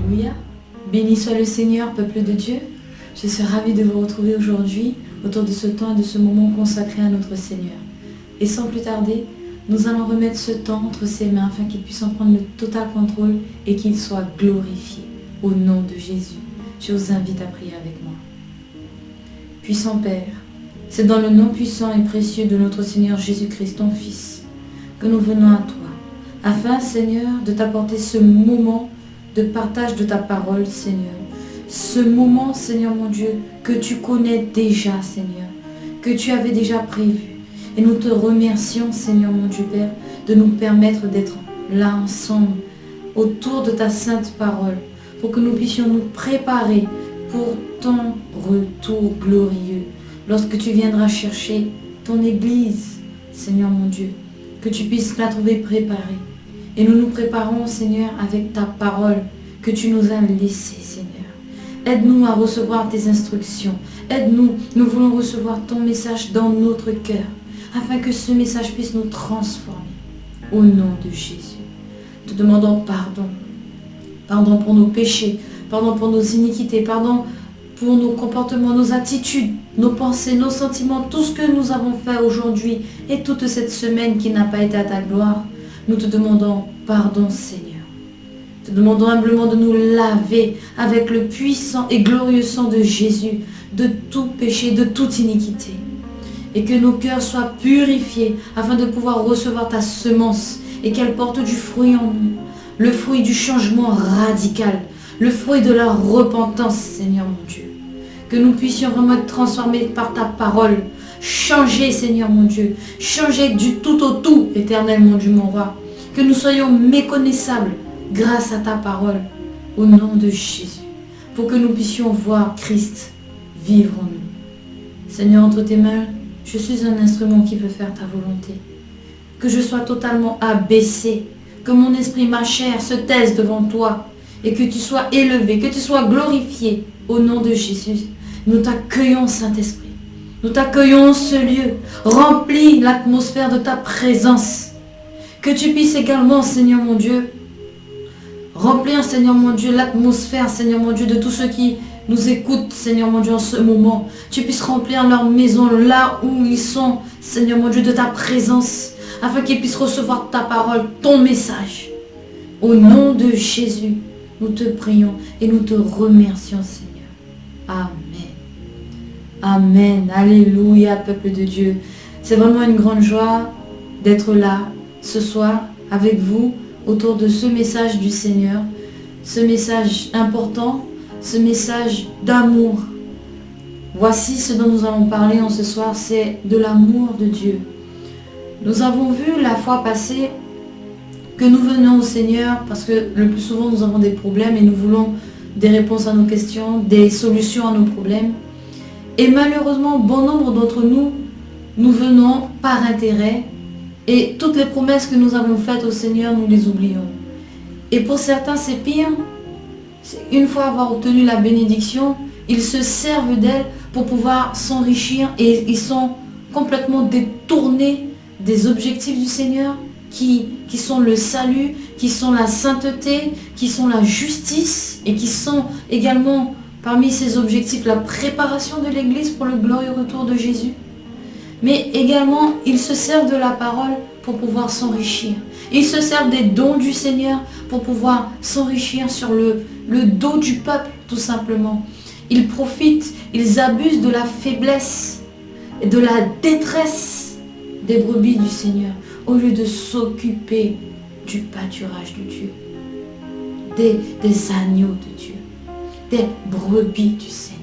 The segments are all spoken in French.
Alléluia. Béni soit le Seigneur, peuple de Dieu. Je suis ravie de vous retrouver aujourd'hui autour de ce temps et de ce moment consacré à notre Seigneur. Et sans plus tarder, nous allons remettre ce temps entre ses mains afin qu'il puisse en prendre le total contrôle et qu'il soit glorifié. Au nom de Jésus, je vous invite à prier avec moi. Puissant Père, c'est dans le nom puissant et précieux de notre Seigneur Jésus-Christ, ton Fils, que nous venons à toi, afin, Seigneur, de t'apporter ce moment de partage de ta parole, Seigneur. Ce moment, Seigneur mon Dieu, que tu connais déjà, Seigneur, que tu avais déjà prévu. Et nous te remercions, Seigneur mon Dieu Père, de nous permettre d'être là ensemble, autour de ta sainte parole, pour que nous puissions nous préparer pour ton retour glorieux, lorsque tu viendras chercher ton Église, Seigneur mon Dieu, que tu puisses la trouver préparée. Et nous nous préparons, Seigneur, avec ta parole que tu nous as laissée, Seigneur. Aide-nous à recevoir tes instructions. Aide-nous, nous voulons recevoir ton message dans notre cœur, afin que ce message puisse nous transformer. Au nom de Jésus, te demandons pardon. Pardon pour nos péchés, pardon pour nos iniquités, pardon pour nos comportements, nos attitudes, nos pensées, nos sentiments, tout ce que nous avons fait aujourd'hui et toute cette semaine qui n'a pas été à ta gloire. Nous te demandons pardon, Seigneur. Te demandons humblement de nous laver avec le puissant et glorieux sang de Jésus de tout péché, de toute iniquité. Et que nos cœurs soient purifiés afin de pouvoir recevoir ta semence et qu'elle porte du fruit en nous. Le fruit du changement radical, le fruit de la repentance, Seigneur mon Dieu. Que nous puissions vraiment être transformés par ta parole. Changer, Seigneur mon Dieu. Changer du tout au tout, éternel mon Dieu, mon roi. Que nous soyons méconnaissables grâce à ta parole, au nom de Jésus. Pour que nous puissions voir Christ vivre en nous. Seigneur, entre tes mains, je suis un instrument qui veut faire ta volonté. Que je sois totalement abaissé. Que mon esprit, ma chair se taise devant toi. Et que tu sois élevé, que tu sois glorifié au nom de Jésus. Nous t'accueillons, Saint-Esprit. Nous t'accueillons ce lieu. Remplis l'atmosphère de ta présence. Que tu puisses également, Seigneur mon Dieu, remplir, Seigneur mon Dieu, l'atmosphère, Seigneur mon Dieu, de tous ceux qui nous écoutent, Seigneur mon Dieu, en ce moment. Tu puisses remplir leur maison là où ils sont, Seigneur mon Dieu, de ta présence, afin qu'ils puissent recevoir ta parole, ton message. Au nom de Jésus, nous te prions et nous te remercions, Seigneur. Amen. Amen. Alléluia, peuple de Dieu. C'est vraiment une grande joie d'être là ce soir avec vous autour de ce message du Seigneur. Ce message important, ce message d'amour. Voici ce dont nous allons parler en ce soir, c'est de l'amour de Dieu. Nous avons vu la fois passée que nous venons au Seigneur parce que le plus souvent nous avons des problèmes et nous voulons des réponses à nos questions, des solutions à nos problèmes. Et malheureusement, bon nombre d'entre nous, nous venons par intérêt et toutes les promesses que nous avons faites au Seigneur, nous les oublions. Et pour certains, c'est pire. Une fois avoir obtenu la bénédiction, ils se servent d'elle pour pouvoir s'enrichir et ils sont complètement détournés des objectifs du Seigneur qui sont le salut, qui sont la sainteté, qui sont la justice et qui sont également parmi ces objectifs la préparation de l'Église pour le glorieux retour de Jésus. Mais également, ils se servent de la parole pour pouvoir s'enrichir. Ils se servent des dons du Seigneur pour pouvoir s'enrichir sur le dos du peuple, tout simplement. Ils profitent, ils abusent de la faiblesse et de la détresse des brebis du Seigneur, au lieu de s'occuper du pâturage de Dieu, des agneaux de Dieu, des brebis du Seigneur.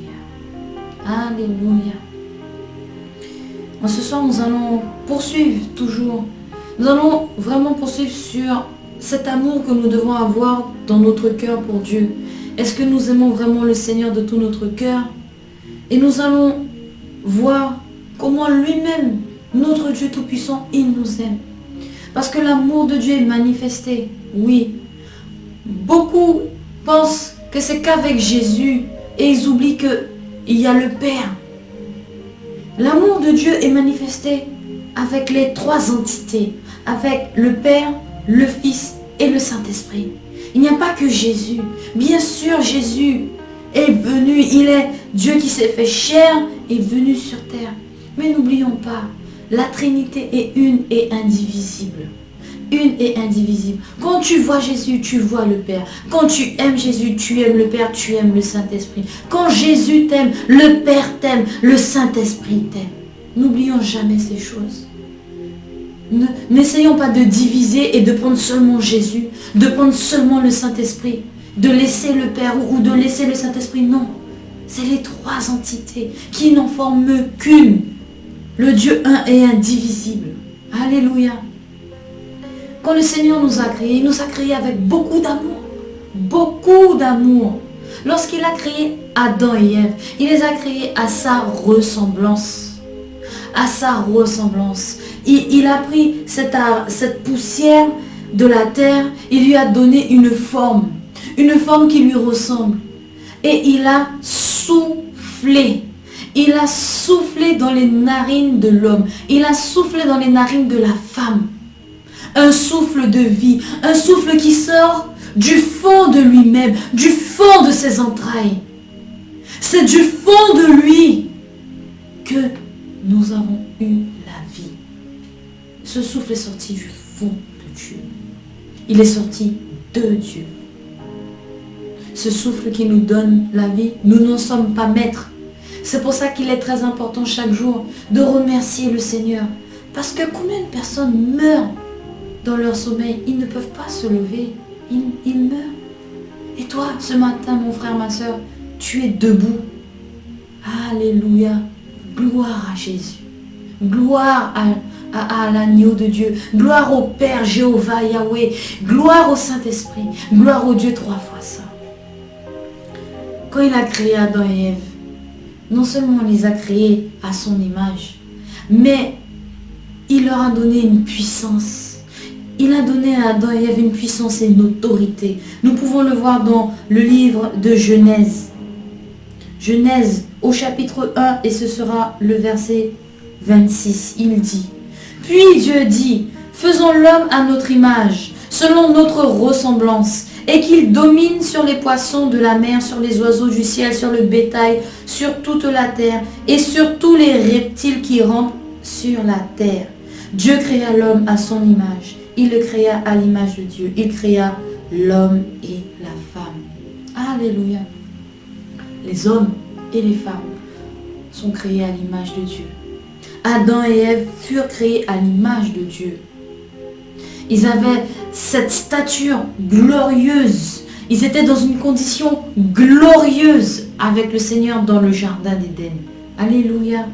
Alléluia. En ce soir, nous allons poursuivre toujours. Nous allons vraiment poursuivre sur cet amour que nous devons avoir dans notre cœur pour Dieu. Est-ce que nous aimons vraiment le Seigneur de tout notre cœur? Et nous allons voir comment lui-même, notre Dieu Tout-Puissant, il nous aime. Parce que l'amour de Dieu est manifesté, oui. Beaucoup pensent que c'est qu'avec Jésus et ils oublient qu'il y a le Père. L'amour de Dieu est manifesté avec les trois entités, avec le Père, le Fils et le Saint-Esprit. Il n'y a pas que Jésus. Bien sûr, Jésus est venu. Il est Dieu qui s'est fait chair et venu sur terre. Mais n'oublions pas, la Trinité est une et indivisible. Une et indivisible. Quand tu vois Jésus, tu vois le Père. Quand tu aimes Jésus, tu aimes le Père, tu aimes le Saint-Esprit. Quand Jésus t'aime, le Père t'aime, le Saint-Esprit t'aime. N'oublions jamais ces choses. N'essayons pas de diviser et de prendre seulement Jésus, de prendre seulement le Saint-Esprit, de laisser le Père ou de laisser le Saint-Esprit. Non, c'est les trois entités qui n'en forment qu'une. Le Dieu un et indivisible. Alléluia. Quand le Seigneur nous a créés, il nous a créés avec beaucoup d'amour. Beaucoup d'amour. Lorsqu'il a créé Adam et Ève, il les a créés à sa ressemblance. À sa ressemblance. Il a pris cette poussière de la terre, il lui a donné une forme qui lui ressemble. Et il a soufflé. Il a soufflé dans les narines de l'homme. Il a soufflé dans les narines de la femme. Un souffle de vie, un souffle qui sort du fond de lui-même, du fond de ses entrailles. C'est du fond de lui que nous avons eu la vie. Ce souffle est sorti du fond de Dieu. Il est sorti de Dieu. Ce souffle qui nous donne la vie, nous n'en sommes pas maîtres. C'est pour ça qu'il est très important chaque jour de remercier le Seigneur. Parce que combien de personnes meurent dans leur sommeil? Ils ne peuvent pas se lever. Ils meurent. Et toi, ce matin, mon frère, ma soeur, tu es debout. Alléluia. Gloire à Jésus. Gloire à l'agneau de Dieu. Gloire au Père Jéhovah Yahweh. Gloire au Saint-Esprit. Gloire au Dieu trois fois saint. Quand il a créé Adam et Ève, non seulement il les a créés à son image, mais il leur a donné une puissance. Il a donné à Adam et Ève une puissance et une autorité. Nous pouvons le voir dans le livre de Genèse. Genèse au chapitre 1 et ce sera le verset 26. Il dit: Puis Dieu dit, faisons l'homme à notre image, selon notre ressemblance, et qu'il domine sur les poissons de la mer, sur les oiseaux du ciel, sur le bétail, sur toute la terre, et sur tous les reptiles qui rampent sur la terre. Dieu créa l'homme à son image. Il le créa à l'image de Dieu. Il créa l'homme et la femme. Alléluia. Les hommes et les femmes sont créés à l'image de Dieu. Adam et Ève furent créés à l'image de Dieu. Ils avaient cette stature glorieuse. Ils étaient dans une condition glorieuse avec le Seigneur dans le jardin d'Éden. Alléluia.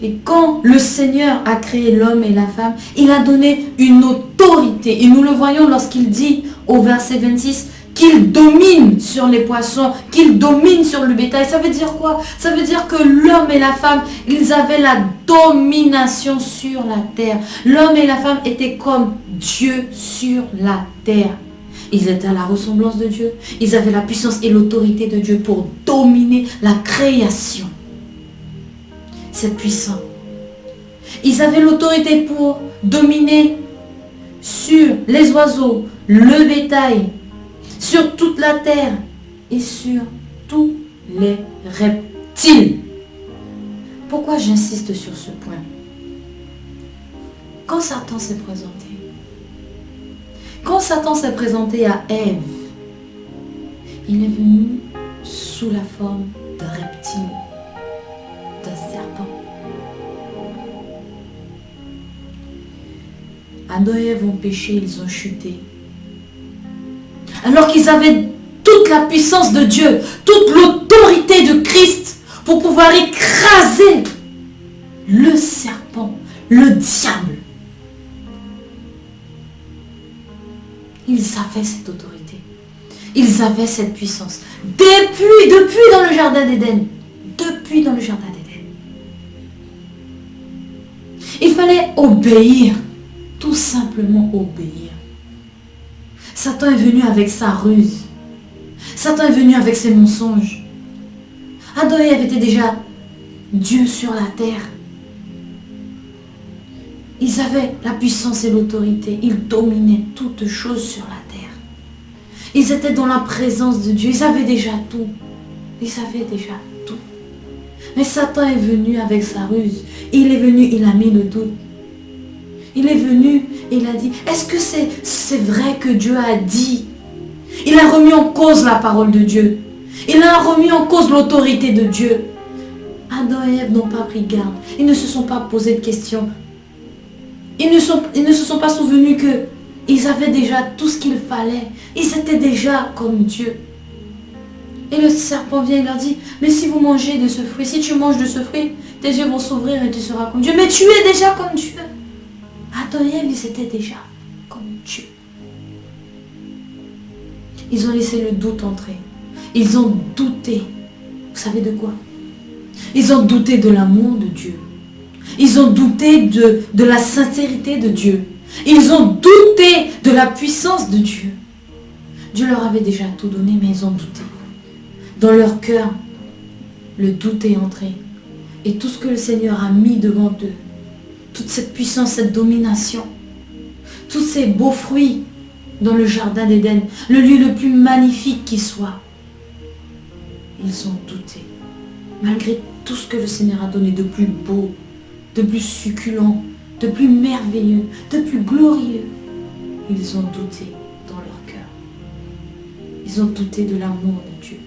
Et quand le Seigneur a créé l'homme et la femme, il a donné une autorité. Et nous le voyons lorsqu'il dit au verset 26 qu'il domine sur les poissons, qu'il domine sur le bétail. Ça veut dire quoi? Ça veut dire que l'homme et la femme, ils avaient la domination sur la terre. L'homme et la femme étaient comme Dieu sur la terre. Ils étaient à la ressemblance de Dieu. Ils avaient la puissance et l'autorité de Dieu pour dominer la création. C'est puissant. Ils avaient l'autorité pour dominer sur les oiseaux, le bétail, sur toute la terre et sur tous les reptiles. Pourquoi j'insiste sur ce point? Quand Satan s'est présenté à Ève, il est venu sous la forme d'un reptile, d'un serpent. Adam et Ève ont péché, ils ont chuté. Alors qu'ils avaient toute la puissance de Dieu, toute l'autorité de Christ pour pouvoir écraser le serpent, le diable. Ils avaient cette autorité. Ils avaient cette puissance. Depuis dans le jardin d'Éden. Depuis dans le jardin d'Éden. Il fallait obéir. Tout simplement obéir. Satan est venu avec sa ruse. Satan est venu avec ses mensonges. Adam et Ève étaient déjà Dieu sur la terre. Ils avaient la puissance et l'autorité. Ils dominaient toutes choses sur la terre. Ils étaient dans la présence de Dieu. Ils avaient déjà tout. Ils avaient déjà tout. Mais Satan est venu avec sa ruse. Il est venu, il a mis le doute. Il est venu et il a dit, est-ce que c'est vrai que Dieu a dit? Il a remis en cause la parole de Dieu. Il a remis en cause l'autorité de Dieu. Adam et Ève n'ont pas pris garde. Ils ne se sont pas posé de questions. Ils ne se sont pas souvenus qu'ils avaient déjà tout ce qu'il fallait. Ils étaient déjà comme Dieu. Et le serpent vient et leur dit, mais si vous mangez de ce fruit, si tu manges de ce fruit, tes yeux vont s'ouvrir et tu seras comme Dieu. Mais tu es déjà comme Dieu. Adam et Ève, ils étaient déjà comme Dieu. Ils ont laissé le doute entrer. Ils ont douté. Vous savez de quoi? Ils ont douté de l'amour de Dieu. Ils ont douté de la sincérité de Dieu. Ils ont douté de la puissance de Dieu. Dieu leur avait déjà tout donné, mais ils ont douté. Dans leur cœur, le doute est entré. Et tout ce que le Seigneur a mis devant eux, toute cette puissance, cette domination, tous ces beaux fruits dans le jardin d'Éden, le lieu le plus magnifique qui soit, ils ont douté. Malgré tout ce que le Seigneur a donné de plus beau, de plus succulent, de plus merveilleux, de plus glorieux, ils ont douté dans leur cœur. Ils ont douté de l'amour de Dieu.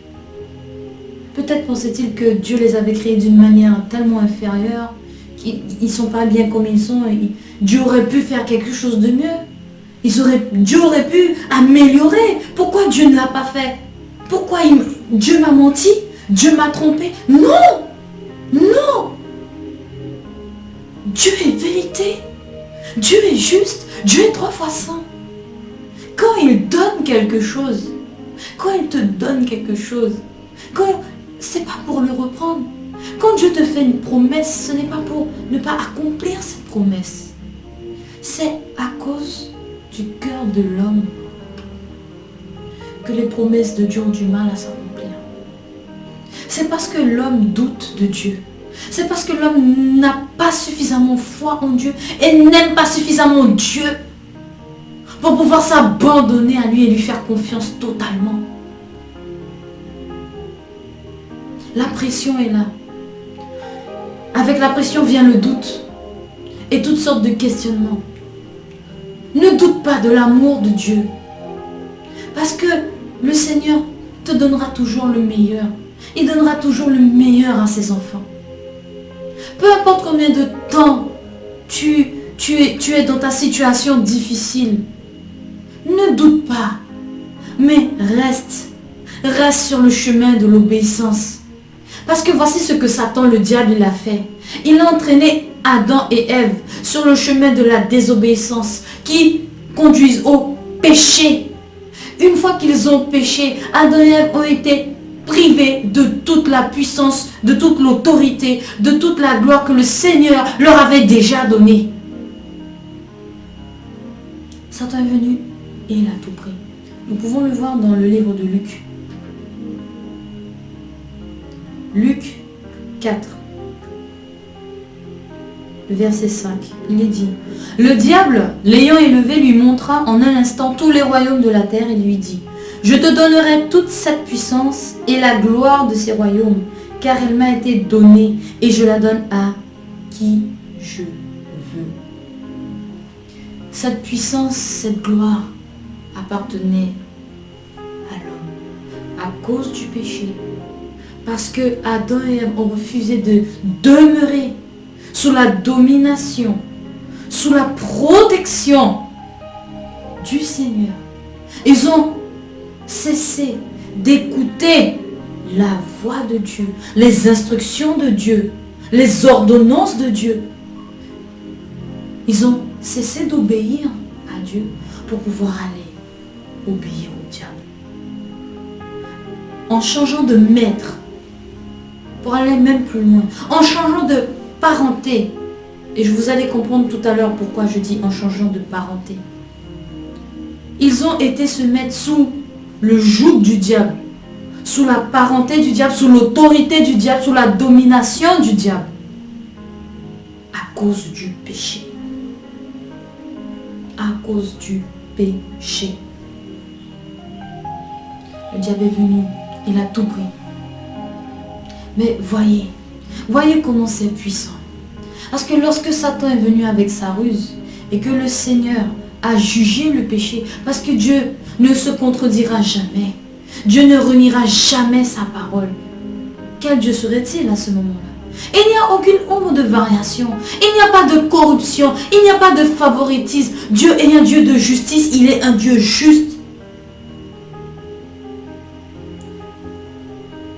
Peut-être pensaient-ils que Dieu les avait créés d'une manière tellement inférieure, qu'ils ne sont pas bien comme ils sont, et Dieu aurait pu faire quelque chose de mieux. Dieu aurait pu améliorer. Pourquoi Dieu ne l'a pas fait? Pourquoi Dieu m'a menti? Dieu m'a trompé? Non! Non! Dieu est vérité. Dieu est juste. Dieu est 3 fois saint. Quand il donne quelque chose, quand il te donne quelque chose, c'est pas pour le reprendre. Quand Dieu te fait une promesse, ce n'est pas pour ne pas accomplir cette promesse. C'est à cause du cœur de l'homme que les promesses de Dieu ont du mal à s'accomplir. C'est parce que l'homme doute de Dieu. C'est parce que l'homme n'a pas suffisamment foi en Dieu et n'aime pas suffisamment Dieu pour pouvoir s'abandonner à lui et lui faire confiance totalement. La pression est là. Avec la pression vient le doute et toutes sortes de questionnements. Ne doute pas de l'amour de Dieu. Parce que le Seigneur te donnera toujours le meilleur. Il donnera toujours le meilleur à ses enfants. Peu importe combien de temps tu es dans ta situation difficile, ne doute pas, mais reste sur le chemin de l'obéissance. Parce que voici ce que Satan, le diable, il a fait. Il a entraîné Adam et Ève sur le chemin de la désobéissance qui conduisent au péché. Une fois qu'ils ont péché, Adam et Ève ont été privés de toute la puissance, de toute l'autorité, de toute la gloire que le Seigneur leur avait déjà donnée. Satan est venu et il a tout pris. Nous pouvons le voir dans le livre de Luc. Luc 4, le verset 5, il est dit, « Le diable, l'ayant élevé, lui montra en un instant tous les royaumes de la terre et lui dit, « Je te donnerai toute cette puissance et la gloire de ces royaumes, car elle m'a été donnée et je la donne à qui je veux. » Cette puissance, cette gloire appartenait à l'homme à cause du péché. Parce que Adam et Ève ont refusé de demeurer sous la domination, sous la protection du Seigneur. Ils ont cessé d'écouter la voix de Dieu, les instructions de Dieu, les ordonnances de Dieu. Ils ont cessé d'obéir à Dieu pour pouvoir aller obéir au diable. En changeant de maître, pour aller même plus loin, en changeant de parenté, et je vous allez comprendre tout à l'heure pourquoi je dis en changeant de parenté. Ils ont été se mettre sous le joug du diable, sous la parenté du diable, sous l'autorité du diable, sous la domination du diable, à cause du péché. À cause du péché. Le diable est venu, il a tout pris. Mais voyez comment c'est puissant. Parce que lorsque Satan est venu avec sa ruse et que le Seigneur a jugé le péché, parce que Dieu ne se contredira jamais, Dieu ne reniera jamais sa parole. Quel Dieu serait-il à ce moment-là? Il n'y a aucune ombre de variation, il n'y a pas de corruption, il n'y a pas de favoritisme. Dieu est un Dieu de justice, il est un Dieu juste.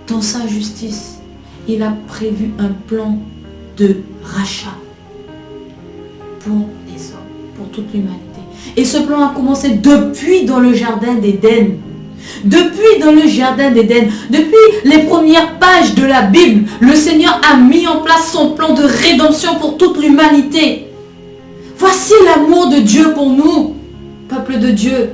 Dans sa justice, il a prévu un plan de rachat pour les hommes, pour toute l'humanité. Et ce plan a commencé depuis dans le jardin d'Éden. Depuis dans le jardin d'Éden, depuis les premières pages de la Bible, le Seigneur a mis en place son plan de rédemption pour toute l'humanité. Voici l'amour de Dieu pour nous, peuple de Dieu.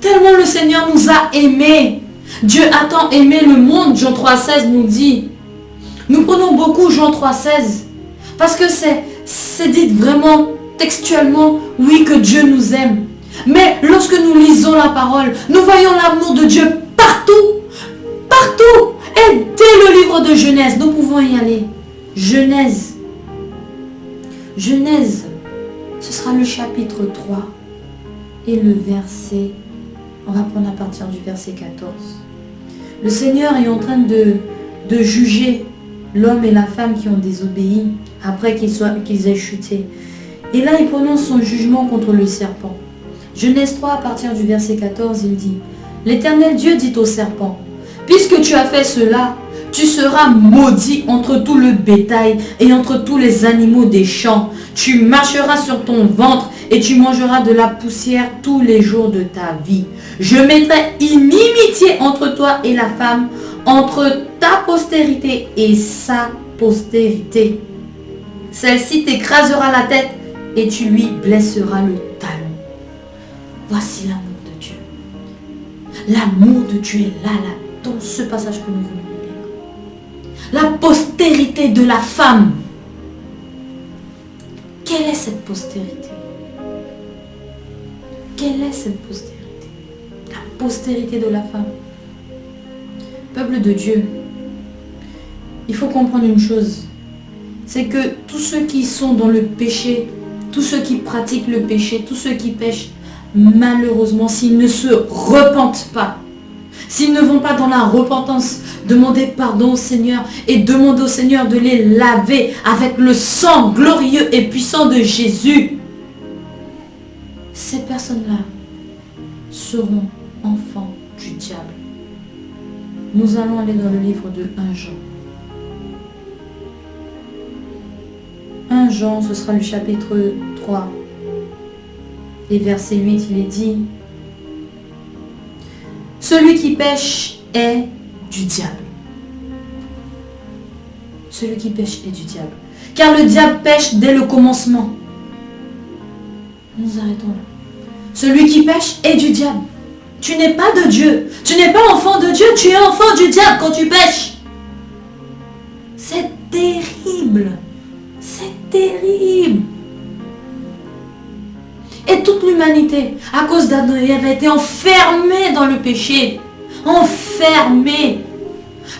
Tellement le Seigneur nous a aimés. Dieu a tant aimé le monde, Jean 3,16 nous dit. Nous prenons beaucoup Jean 3,16 parce que c'est dit vraiment textuellement, oui, que Dieu nous aime. Mais lorsque nous lisons la parole, nous voyons l'amour de Dieu partout, partout. Et dès le livre de Genèse, nous pouvons y aller. Genèse, ce sera le chapitre 3 et le verset, on va prendre à partir du verset 14. Le Seigneur est en train de juger l'homme et la femme qui ont désobéi après qu'ils aient chuté. Et là, il prononce son jugement contre le serpent. Genèse 3, à partir du verset 14, il dit « L'Éternel Dieu dit au serpent, « Puisque tu as fait cela, tu seras maudit entre tout le bétail et entre tous les animaux des champs. Tu marcheras sur ton ventre et tu mangeras de la poussière tous les jours de ta vie. Je mettrai inimitié entre toi et la femme, entre ta postérité et sa postérité. Celle-ci t'écrasera la tête et tu lui blesseras le talon. » Voici l'amour de Dieu. L'amour de Dieu est là, dans ce passage que nous venons de lire. La postérité de la femme. Quelle est cette postérité? Quelle est cette postérité? La postérité de la femme. Peuple de Dieu, il faut comprendre une chose. C'est que tous ceux qui sont dans le péché, tous ceux qui pratiquent le péché, tous ceux qui pêchent, malheureusement, s'ils ne se repentent pas, s'ils ne vont pas dans la repentance, demander pardon au Seigneur et demander au Seigneur de les laver avec le sang glorieux et puissant de Jésus, ces personnes-là seront enfants du diable. Nous allons aller dans le livre de 1 Jean. 1 Jean, ce sera le chapitre 3. Et verset 8, il est dit « Celui qui pêche est du diable. » Celui qui pêche est du diable. Car le diable pêche dès le commencement. Nous arrêtons là. Celui qui pêche est du diable. Tu n'es pas de Dieu. Tu n'es pas enfant de Dieu. Tu es enfant du diable quand tu pêches. C'est terrible. C'est terrible. Et toute l'humanité, à cause d'Adam et Ève, a été enfermée dans le péché. Enfermée.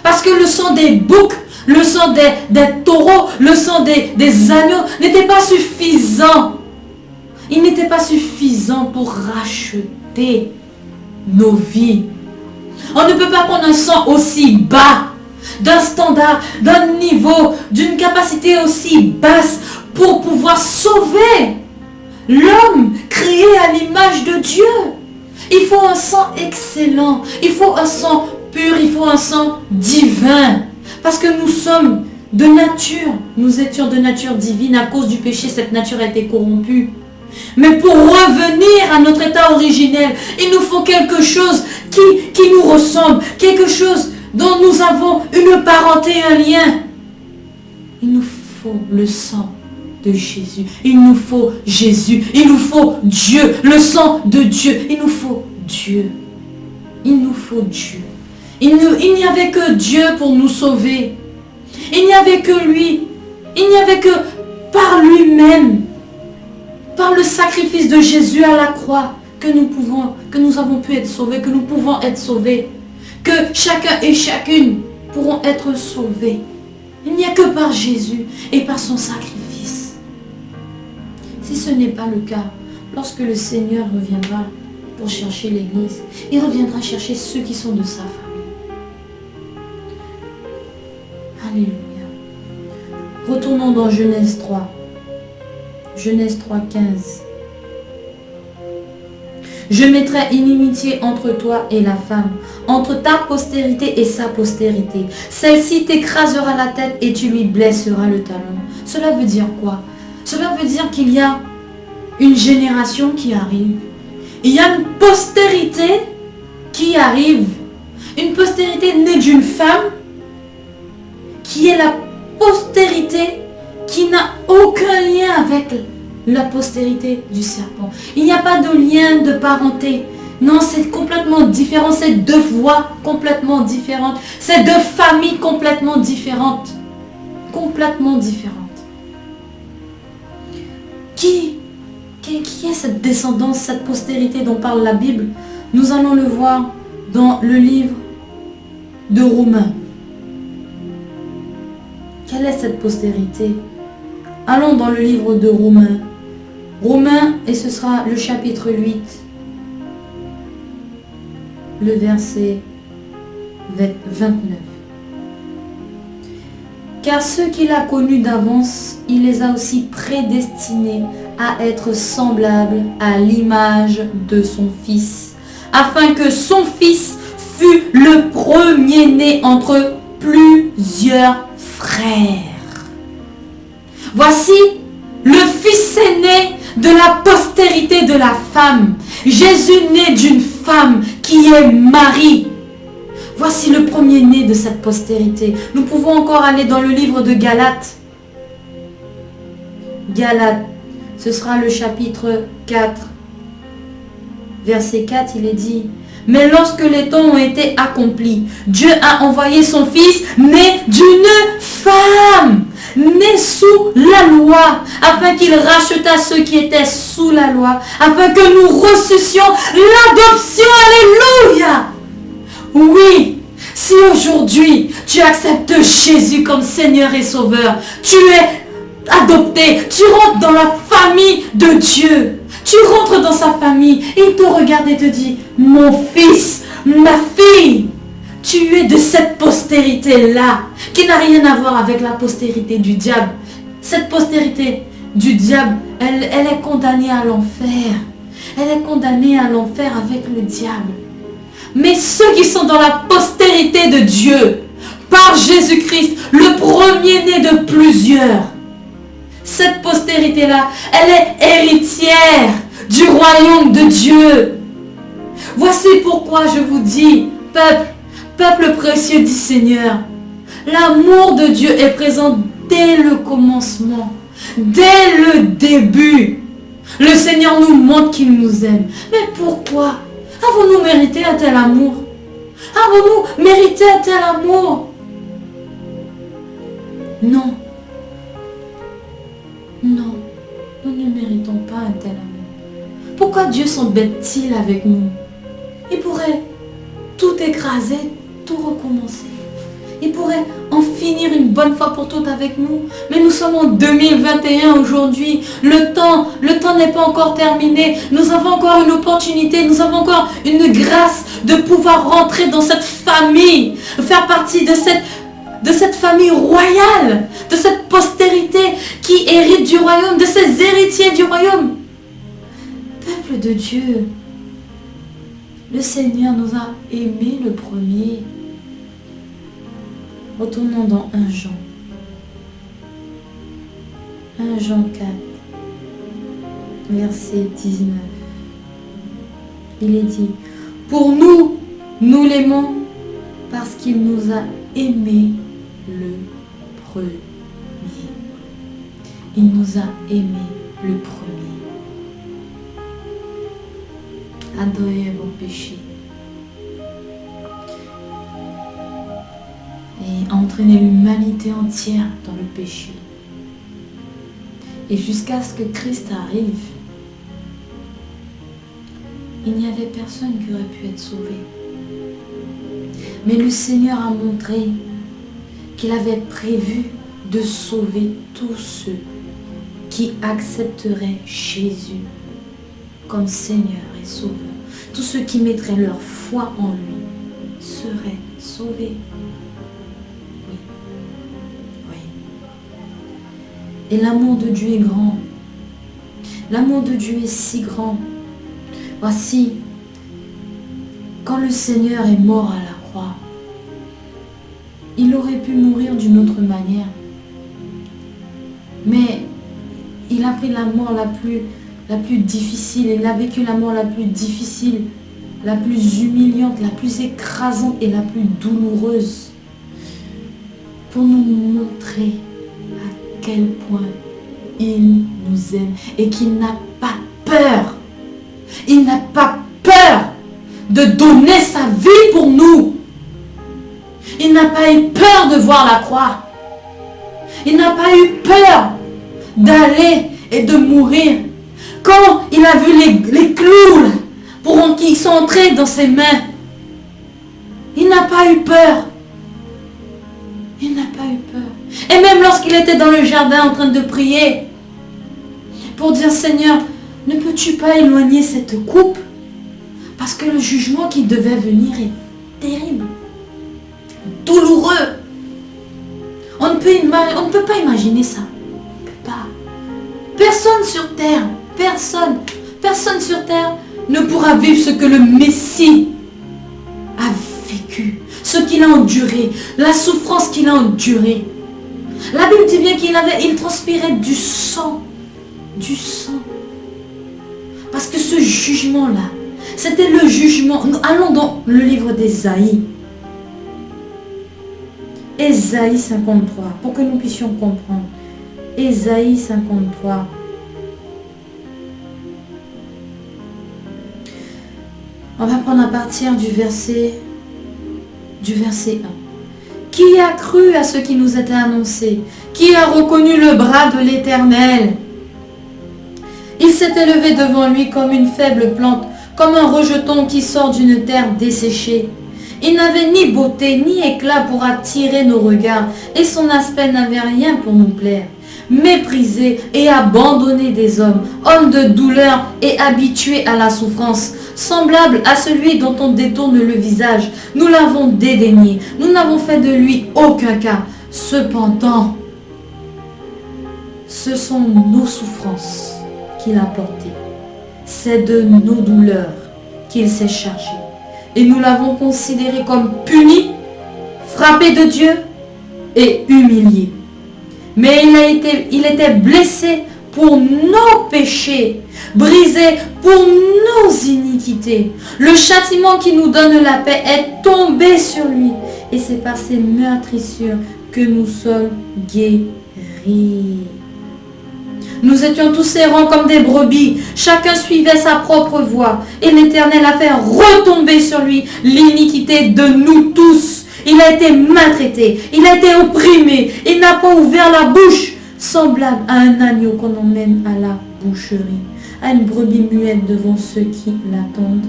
Parce que le sang des boucs, le sang des taureaux, le sang des agneaux n'était pas suffisant. Il n'était pas suffisant pour racheter nos vies. On ne peut pas prendre un sang aussi bas, d'un standard, d'un niveau, d'une capacité aussi basse pour pouvoir sauver l'homme créé à l'image de Dieu. Il faut un sang excellent, il faut un sang pur, il faut un sang divin. Parce que nous sommes de nature, nous étions de nature divine. À cause du péché, cette nature a été corrompue. Mais pour revenir à notre état originel, il nous faut quelque chose qui nous ressemble, quelque chose dont nous avons une parenté, un lien. Il nous faut le sang de Jésus. Il nous faut Jésus. Il nous faut Dieu. Le sang de Dieu. Il nous faut Dieu. Il nous faut Dieu. Il n'y avait que Dieu pour nous sauver. Il n'y avait que lui. Il n'y avait que par lui-même, par le sacrifice de Jésus à la croix, que nous avons pu être sauvés, que nous pouvons être sauvés, que chacun et chacune pourront être sauvés. Il n'y a que par Jésus et par son sacrifice. Si ce n'est pas le cas, lorsque le Seigneur reviendra pour chercher l'Église, il reviendra chercher ceux qui sont de sa famille. Alléluia. Retournons dans Genèse 3. Genèse 3, 15. Je mettrai inimitié entre toi et la femme, entre ta postérité et sa postérité. Celle-ci t'écrasera la tête et tu lui blesseras le talon. Cela veut dire quoi? Cela veut dire qu'il y a une génération qui arrive. Il y a une postérité qui arrive. Une postérité née d'une femme qui est la postérité qui n'a aucun lien avec la postérité du serpent. Il n'y a pas de lien de parenté. Non, c'est complètement différent. C'est deux voies complètement différentes. C'est deux familles complètement différentes. Complètement différentes. Qui est cette descendance, cette postérité dont parle la Bible? Nous allons le voir dans le livre de Romains. Quelle est cette postérité? Allons dans le livre de Romains. Romains, et ce sera le chapitre 8, le verset 29. Car ceux qu'il a connus d'avance, il les a aussi prédestinés à être semblables à l'image de son Fils, afin que son Fils fût le premier-né entre plusieurs frères. Voici le Fils aîné de la postérité de la femme. Jésus né d'une femme qui est Marie. Voici le premier-né de cette postérité. Nous pouvons encore aller dans le livre de Galates. Galates, ce sera le chapitre 4. Verset 4, il est dit: mais lorsque les temps ont été accomplis, Dieu a envoyé son Fils, né d'une femme, né sous la loi, afin qu'il rachetât ceux qui étaient sous la loi, afin que nous reçussions l'adoption. Alléluia! Oui, si aujourd'hui tu acceptes Jésus comme Seigneur et Sauveur, tu es adopté, tu rentres dans la famille de Dieu. Tu rentres dans sa famille et il te regarde et te dit: mon fils, ma fille, tu es de cette postérité-là, qui n'a rien à voir avec la postérité du diable. Cette postérité du diable, elle est condamnée à l'enfer. Elle est condamnée à l'enfer avec le diable. Mais ceux qui sont dans la postérité de Dieu, par Jésus-Christ, le premier-né de plusieurs, cette postérité-là, elle est héritière du royaume de Dieu. Voici pourquoi je vous dis, peuple précieux du Seigneur, l'amour de Dieu est présent dès le commencement, dès le début. Le Seigneur nous montre qu'il nous aime. Mais pourquoi avons-nous mérité un tel amour? Avons-nous mérité un tel amour? Non. Non, nous ne méritons pas un tel amour. Pourquoi Dieu s'embête-t-il avec nous? Il pourrait tout écraser, tout recommencer. Il pourrait en finir une bonne fois pour toutes avec nous. Mais nous sommes en 2021 aujourd'hui. Le temps n'est pas encore terminé. Nous avons encore une opportunité, nous avons encore une grâce de pouvoir rentrer dans cette famille, faire partie de cette famille royale, de cette postérité qui hérite du royaume, de ces héritiers du royaume. Peuple de Dieu, le Seigneur nous a aimés le premier. Retournons dans 1 Jean. 1 Jean 4, verset 19. Il est dit: pour nous, nous l'aimons parce qu'il nous a aimés le premier. Il nous a aimés le premier. Adorez vos péchés. Et entraîner l'humanité entière dans le péché. Et jusqu'à ce que Christ arrive. il n'y avait personne qui aurait pu être sauvé. Mais le Seigneur a montré qu'il avait prévu de sauver tous ceux qui accepteraient Jésus comme Seigneur et Sauveur. Tous ceux qui mettraient leur foi en lui seraient sauvés. Oui. Oui. Et l'amour de Dieu est grand. L'amour de Dieu est si grand. Voici, quand le Seigneur est mort à la croix, il aurait pu mourir d'une autre manière. Mais il a pris la mort la plus difficile. Il a vécu la mort la plus difficile, la plus humiliante, la plus écrasante et la plus douloureuse. Pour nous montrer à quel point il nous aime et qu'il n'a pas peur. Il n'a pas peur de donner sa vie pour nous. Il n'a pas eu peur de voir la croix. Il n'a pas eu peur d'aller et de mourir. Quand il a vu les clous qui sont entrés dans ses mains, il n'a pas eu peur. Il n'a pas eu peur. Et même lorsqu'il était dans le jardin en train de prier, pour dire Seigneur, ne peux-tu pas éloigner cette coupe? Parce que le jugement qui devait venir est terrible, douloureux. On ne peut pas imaginer ça. On ne peut pas. Personne sur terre, personne sur terre ne pourra vivre ce que le Messie a vécu, ce qu'il a enduré, la souffrance qu'il a endurée. La Bible dit bien qu'il transpirait du sang. Du sang. Parce que ce jugement-là, c'était le jugement. Allons dans le livre d'Ésaïe. Ésaïe 53, pour que nous puissions comprendre. Ésaïe 53. On va prendre à partir du verset 1. Qui a cru à ce qui nous était annoncé? Qui a reconnu le bras de l'Éternel? Il s'est élevé devant lui comme une faible plante, comme un rejeton qui sort d'une terre desséchée. Il n'avait ni beauté ni éclat pour attirer nos regards, et son aspect n'avait rien pour nous plaire. Méprisé et abandonné des hommes, homme de douleur et habitué à la souffrance, semblable à celui dont on détourne le visage, nous l'avons dédaigné, nous n'avons fait de lui aucun cas. Cependant, ce sont nos souffrances qu'il a portées, c'est de nos douleurs qu'il s'est chargé. Et nous l'avons considéré comme puni, frappé de Dieu et humilié. Mais il était blessé pour nos péchés, brisé pour nos iniquités. Le châtiment qui nous donne la paix est tombé sur lui. Et c'est par ses meurtrissures que nous sommes guéris. Nous étions tous errants comme des brebis. Chacun suivait sa propre voie. Et l'Éternel a fait retomber sur lui l'iniquité de nous tous. Il a été maltraité. Il a été opprimé. Il n'a pas ouvert la bouche. Semblable à un agneau qu'on emmène à la boucherie. À une brebis muette devant ceux qui l'attendent.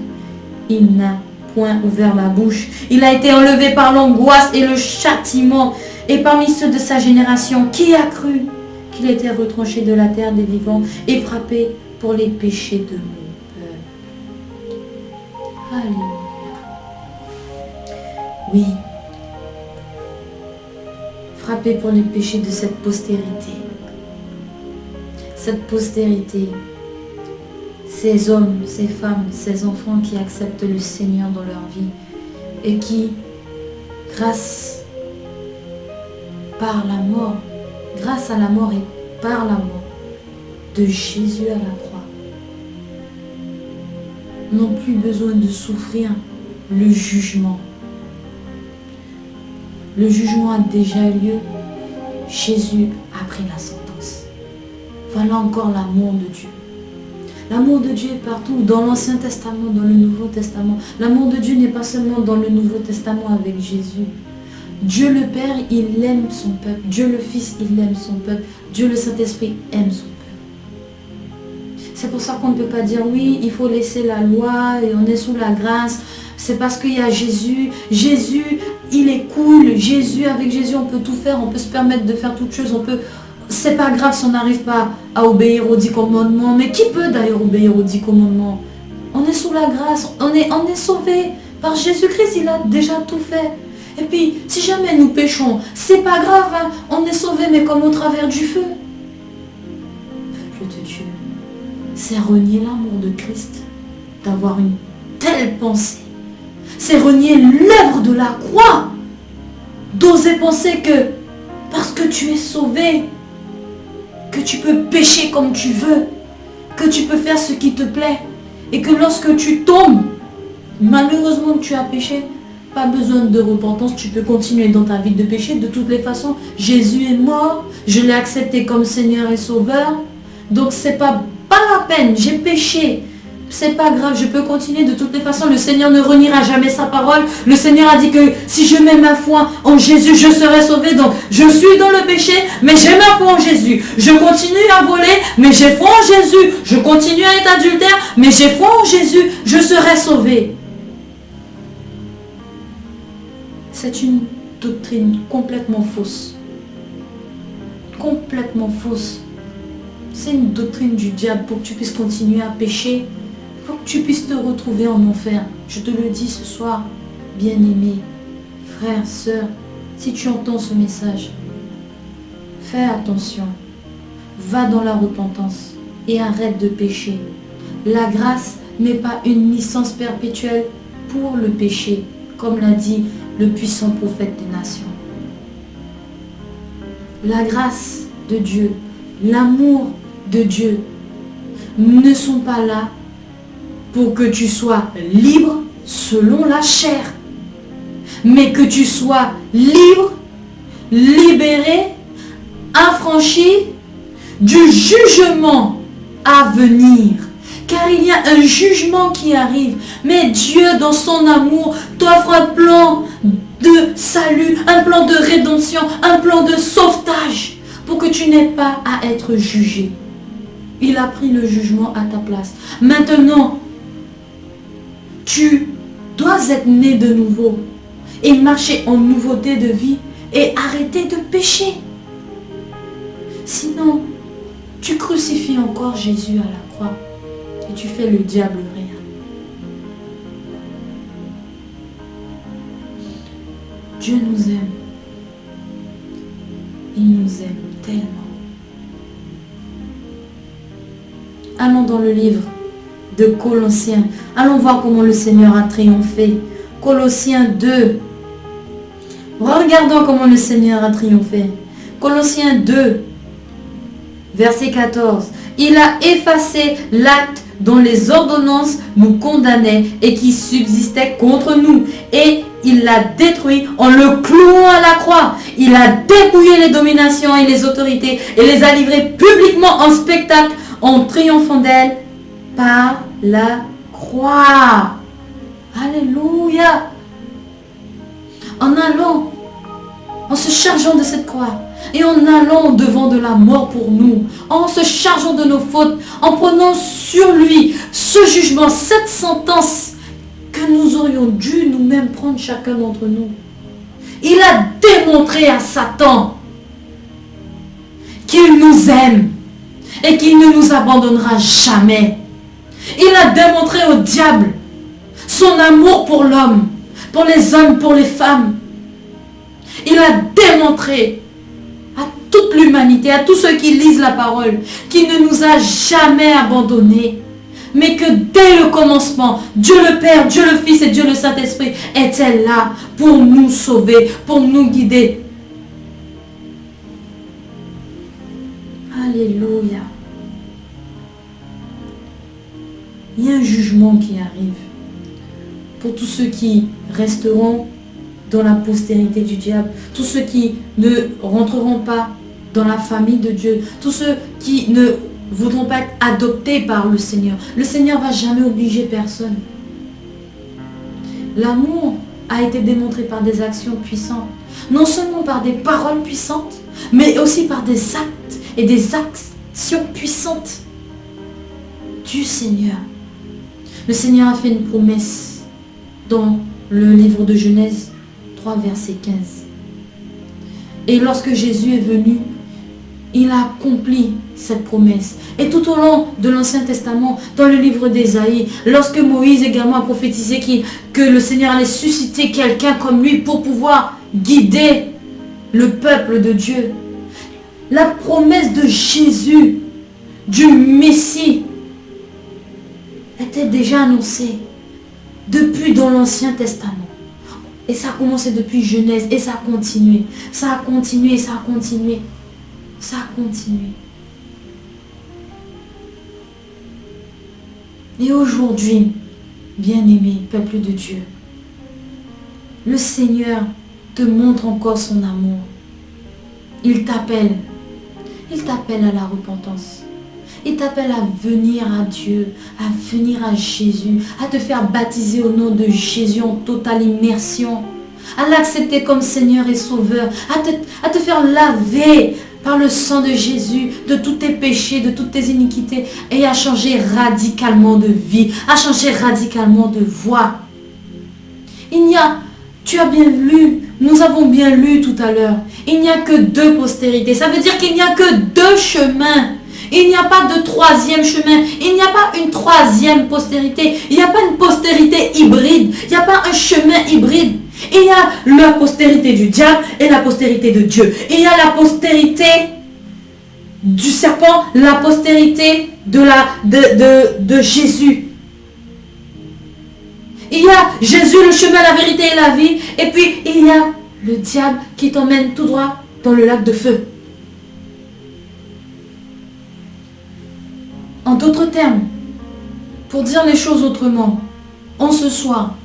Il n'a point ouvert la bouche. Il a été enlevé par l'angoisse et le châtiment. Et parmi ceux de sa génération, qui a cru qu'il était retranché de la terre des vivants et frappé pour les péchés de mon peuple. Alléluia. Oui. Frappé pour les péchés de cette postérité. Cette postérité, ces hommes, ces femmes, ces enfants qui acceptent le Seigneur dans leur vie et qui, grâce à la mort et par la mort de Jésus à la croix, n'ont plus besoin de souffrir le jugement. Le jugement a déjà eu lieu. Jésus a pris la sentence. Voilà encore l'amour de Dieu. L'amour de Dieu est partout, dans l'Ancien Testament, dans le Nouveau Testament. L'amour de Dieu n'est pas seulement dans le Nouveau Testament avec Jésus. Dieu le Père, il aime son peuple. Dieu le Fils, il aime son peuple. Dieu le Saint-Esprit aime son peuple. C'est pour ça qu'on ne peut pas dire oui, il faut laisser la loi et on est sous la grâce. C'est parce qu'il y a Jésus. Jésus, il est cool. Jésus, avec Jésus, on peut tout faire. On peut se permettre de faire toutes choses. C'est pas grave si on n'arrive pas à obéir aux 10 commandements. Mais qui peut d'ailleurs obéir aux 10 commandements? On est sous la grâce. On est sauvé. Par Jésus-Christ, il a déjà tout fait. Et puis, si jamais nous péchons, c'est pas grave. Hein. On est sauvé, mais comme au travers du feu. Peuple de Dieu, c'est renier l'amour de Christ d'avoir une telle pensée. C'est renier l'œuvre de la croix. D'oser penser que parce que tu es sauvé, que tu peux pécher comme tu veux, que tu peux faire ce qui te plaît, et que lorsque tu tombes, malheureusement que tu as péché, pas besoin de repentance, tu peux continuer dans ta vie de péché. De toutes les façons, Jésus est mort, je l'ai accepté comme Seigneur et Sauveur, donc c'est pas la peine, j'ai péché. C'est pas grave, je peux continuer. De toutes les façons, le Seigneur ne reniera jamais sa parole. Le Seigneur a dit que si je mets ma foi en Jésus, je serai sauvé. Donc, je suis dans le péché, mais j'ai ma foi en Jésus. Je continue à voler, mais j'ai foi en Jésus. Je continue à être adultère, mais j'ai foi en Jésus. Je serai sauvé. C'est une doctrine complètement fausse. Complètement fausse. C'est une doctrine du diable pour que tu puisses continuer à pécher, pour que tu puisses te retrouver en enfer. Je te le dis ce soir, bien-aimé, frère, sœur, si tu entends ce message, fais attention, va dans la repentance et arrête de pécher. La grâce n'est pas une licence perpétuelle pour le péché, comme l'a dit le puissant prophète des nations. La grâce de Dieu, l'amour de Dieu ne sont pas là pour que tu sois libre selon la chair, mais que tu sois libre, libéré, affranchi du jugement à venir. Car il y a un jugement qui arrive. Mais Dieu, dans son amour, t'offre un plan de salut, un plan de rédemption, un plan de sauvetage pour que tu n'aies pas à être jugé. Il a pris le jugement à ta place. Maintenant, tu dois être né de nouveau et marcher en nouveauté de vie et arrêter de pécher. Sinon, tu crucifies encore Jésus à la croix et tu fais le diable rire. Dieu nous aime. Il nous aime tellement. Allons dans le livre de Colossiens. Allons voir comment le Seigneur a triomphé. Colossiens 2. Regardons comment le Seigneur a triomphé. Colossiens 2, verset 14. Il a effacé l'acte dont les ordonnances nous condamnaient et qui subsistait contre nous. Et il l'a détruit en le clouant à la croix. Il a dépouillé les dominations et les autorités et les a livrées publiquement en spectacle en triomphant d'elles par la croix. Alléluia. En allant, en se chargeant de cette croix et en allant devant de la mort pour nous, en se chargeant de nos fautes, en prenant sur lui ce jugement, cette sentence que nous aurions dû nous-mêmes prendre chacun d'entre nous. Il a démontré à Satan qu'il nous aime et qu'il ne nous abandonnera jamais. Il a démontré au diable son amour pour l'homme, pour les hommes, pour les femmes. Il a démontré à toute l'humanité, à tous ceux qui lisent la parole, qu'il ne nous a jamais abandonnés, mais que dès le commencement, Dieu le Père, Dieu le Fils et Dieu le Saint-Esprit étaient là pour nous sauver, pour nous guider. Alléluia. Il y a un jugement qui arrive pour tous ceux qui resteront dans la postérité du diable, tous ceux qui ne rentreront pas dans la famille de Dieu, tous ceux qui ne voudront pas être adoptés par le Seigneur. Le Seigneur ne va jamais obliger personne. L'amour a été démontré par des actions puissantes, non seulement par des paroles puissantes, mais aussi par des actes et des actions puissantes. du Seigneur. Le Seigneur a fait une promesse dans le livre de Genèse 3, verset 15. Et lorsque Jésus est venu, il a accompli cette promesse. Et tout au long de l'Ancien Testament, dans le livre d'Ésaïe, lorsque Moïse également a prophétisé que le Seigneur allait susciter quelqu'un comme lui pour pouvoir guider le peuple de Dieu, la promesse de Jésus, du Messie, était déjà annoncée depuis dans l'Ancien Testament. Et ça a commencé depuis Genèse et ça a continué. Ça a continué, ça a continué. Ça a continué. Et aujourd'hui, bien-aimé peuple de Dieu, le Seigneur te montre encore son amour. Il t'appelle. Il t'appelle à la repentance. Il t'appelle à venir à Dieu, à venir à Jésus, à te faire baptiser au nom de Jésus en totale immersion, à l'accepter comme Seigneur et Sauveur, à te faire laver par le sang de Jésus de tous tes péchés, de toutes tes iniquités et à changer radicalement de vie, à changer radicalement de voix. Tu as bien lu, nous avons bien lu tout à l'heure, il n'y a que 2 postérités. Ça veut dire qu'il n'y a que 2 chemins. Il n'y a pas de 3e chemin. Il n'y a pas une 3e postérité. Il n'y a pas une postérité hybride. Il n'y a pas un chemin hybride. Il y a la postérité du diable et la postérité de Dieu. Il y a la postérité du serpent, la postérité de Jésus. Il y a Jésus, le chemin, la vérité et la vie. Et puis, il y a le diable qui t'emmène tout droit dans le lac de feu. En d'autres termes, pour dire les choses autrement, en ce soir,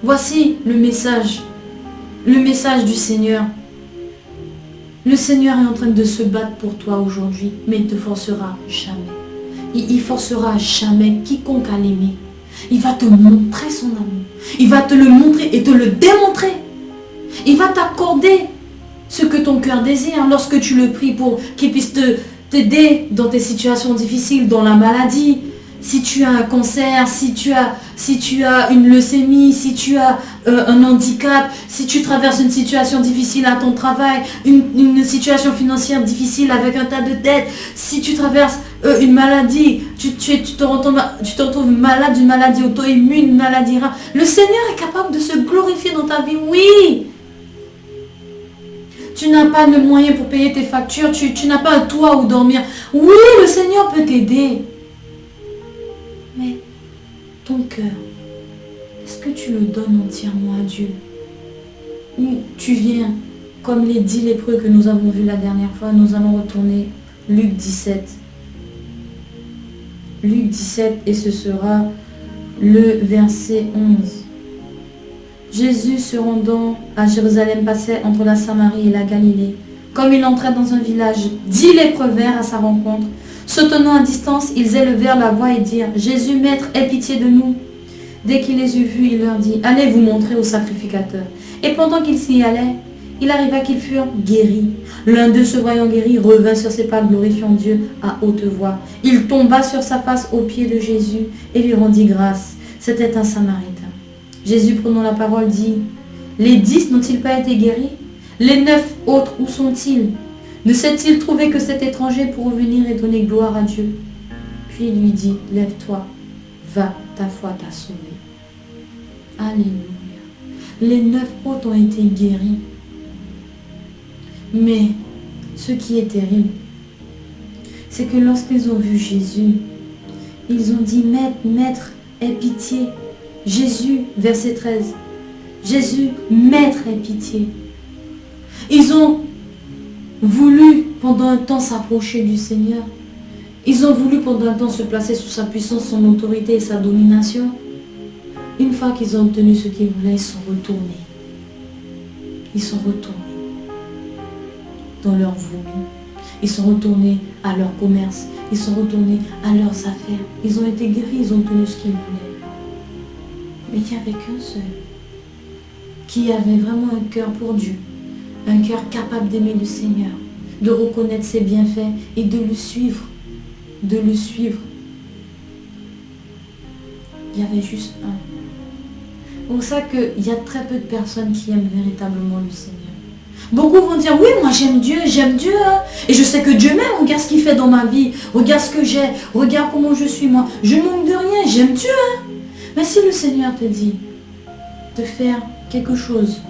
voici le message du Seigneur. Le Seigneur est en train de se battre pour toi aujourd'hui, mais il ne te forcera jamais. Il forcera jamais quiconque à l'aimer. Il va te montrer son amour. Il va te le montrer et te le démontrer. Il va t'accorder ce que ton cœur désire lorsque tu le pries pour qu'il puisse t'aider dans tes situations difficiles, dans la maladie. Si tu as un cancer, si tu as une leucémie, si tu as un handicap, si tu traverses une situation difficile à ton travail, une situation financière difficile avec un tas de dettes, si tu traverses une maladie, tu te retrouves malade d'une maladie auto-immune, une maladie rare, le Seigneur est capable de se glorifier dans ta vie, oui. Tu n'as pas de moyens pour payer tes factures, tu n'as pas un toit où dormir. Oui, le Seigneur peut t'aider. Mais ton cœur, est-ce que tu le donnes entièrement à Dieu? Ou tu viens, comme les 10 lépreux que nous avons vus la dernière fois, nous allons retourner Luc 17. Luc 17 et ce sera le verset 11. Jésus se rendant à Jérusalem passait entre la Samarie et la Galilée. Comme il entrait dans un village, 10 lépreux vinrent à sa rencontre. Se tenant à distance, ils élevèrent la voix et dirent « Jésus, Maître, aie pitié de nous !» Dès qu'il les eut vus, il leur dit « Allez vous montrer au sacrificateur. » Et pendant qu'ils s'y allaient, il arriva qu'ils furent guéris. L'un d'eux, se voyant guéri, revint sur ses pas, glorifiant Dieu à haute voix. Il tomba sur sa face aux pieds de Jésus et lui rendit grâce. C'était un Samaritain. Jésus, prenant la parole, dit « Les 10 n'ont-ils pas été guéris? Les 9 autres, où sont-ils? Ne s'est-il trouvé que cet étranger pour revenir et donner gloire à Dieu ?» Puis il lui dit « Lève-toi, va, ta foi t'a sauvé. » Alléluia. Les 9 autres ont été guéris. Mais ce qui est terrible, c'est que lorsqu'ils ont vu Jésus, ils ont dit « Maître, aie pitié. » Jésus, verset 13. Jésus, Maître, aie pitié. Ils ont voulu pendant un temps s'approcher du Seigneur. Ils ont voulu pendant un temps se placer sous sa puissance, son autorité et sa domination. Une fois qu'ils ont obtenu ce qu'ils voulaient, ils sont retournés. Ils sont retournés dans leur voulu. Ils sont retournés à leur commerce. Ils sont retournés à leurs affaires. Ils ont été guéris, ils ont obtenu ce qu'ils voulaient. Mais il n'y avait qu'un seul qui avait vraiment un cœur pour Dieu, un cœur capable d'aimer le Seigneur, de reconnaître ses bienfaits et de le suivre. De le suivre. Il y avait juste un. C'est pour ça qu'il y a très peu de personnes qui aiment véritablement le Seigneur. Beaucoup vont dire, oui, moi j'aime Dieu, hein. Et je sais que Dieu m'aime, regarde ce qu'il fait dans ma vie, regarde ce que j'ai, regarde comment je suis moi. Je ne manque de rien, j'aime Dieu. Hein. Mais si le Seigneur te dit de faire quelque chose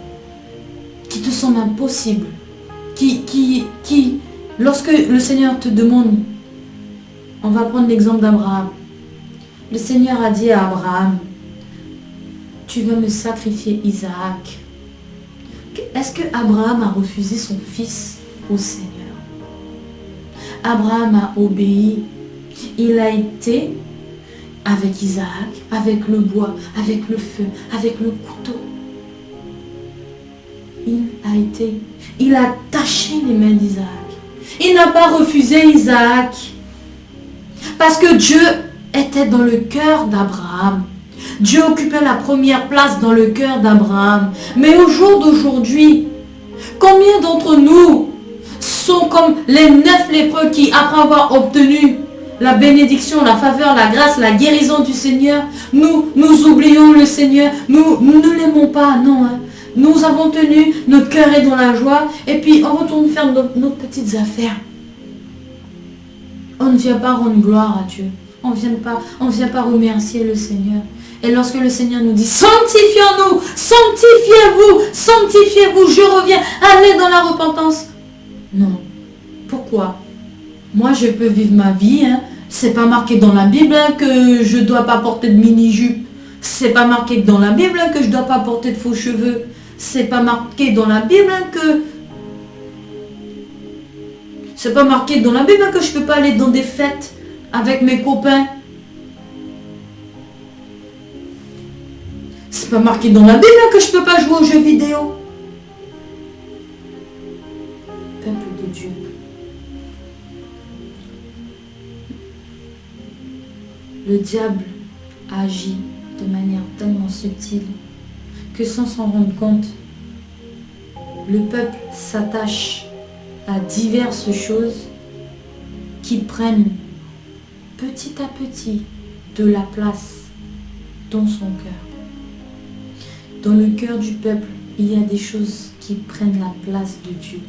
qui te semble impossible, lorsque le Seigneur te demande, on va prendre l'exemple d'Abraham. Le Seigneur a dit à Abraham, tu vas me sacrifier Isaac. Est-ce que Abraham a refusé son fils au Seigneur? Abraham a obéi. Il a été avec Isaac, avec le bois, avec le feu, avec le couteau. Il a taché les mains d'Isaac. Il n'a pas refusé Isaac. Parce que Dieu était dans le cœur d'Abraham. Dieu occupait la première place dans le cœur d'Abraham. Mais au jour d'aujourd'hui, combien d'entre nous sont comme les 9 lépreux qui, après avoir obtenu la bénédiction, la faveur, la grâce, la guérison du Seigneur, nous oublions le Seigneur, nous ne l'aimons pas, non. Hein. Nous avons tenu, notre cœur est dans la joie, et puis on retourne faire nos petites affaires. On ne vient pas rendre gloire à Dieu. On ne vient pas remercier le Seigneur. Et lorsque le Seigneur nous dit, sanctifions-nous, sanctifiez-vous, je reviens, allez dans la repentance. Non. Pourquoi? Moi, je peux vivre ma vie. Hein. C'est pas marqué dans la Bible hein, que je ne dois pas porter de mini-jupe. C'est pas marqué dans la Bible hein, que je ne dois pas porter de faux cheveux. C'est pas marqué dans la Bible hein, que... C'est pas marqué dans la Bible hein, que je ne peux pas aller dans des fêtes avec mes copains. C'est pas marqué dans la Bible hein, que je ne peux pas jouer aux jeux vidéo. Peuple de Dieu. Le diable agit de manière tellement subtile que sans s'en rendre compte, le peuple s'attache à diverses choses qui prennent petit à petit de la place dans son cœur. Dans le cœur du peuple, il y a des choses qui prennent la place de Dieu.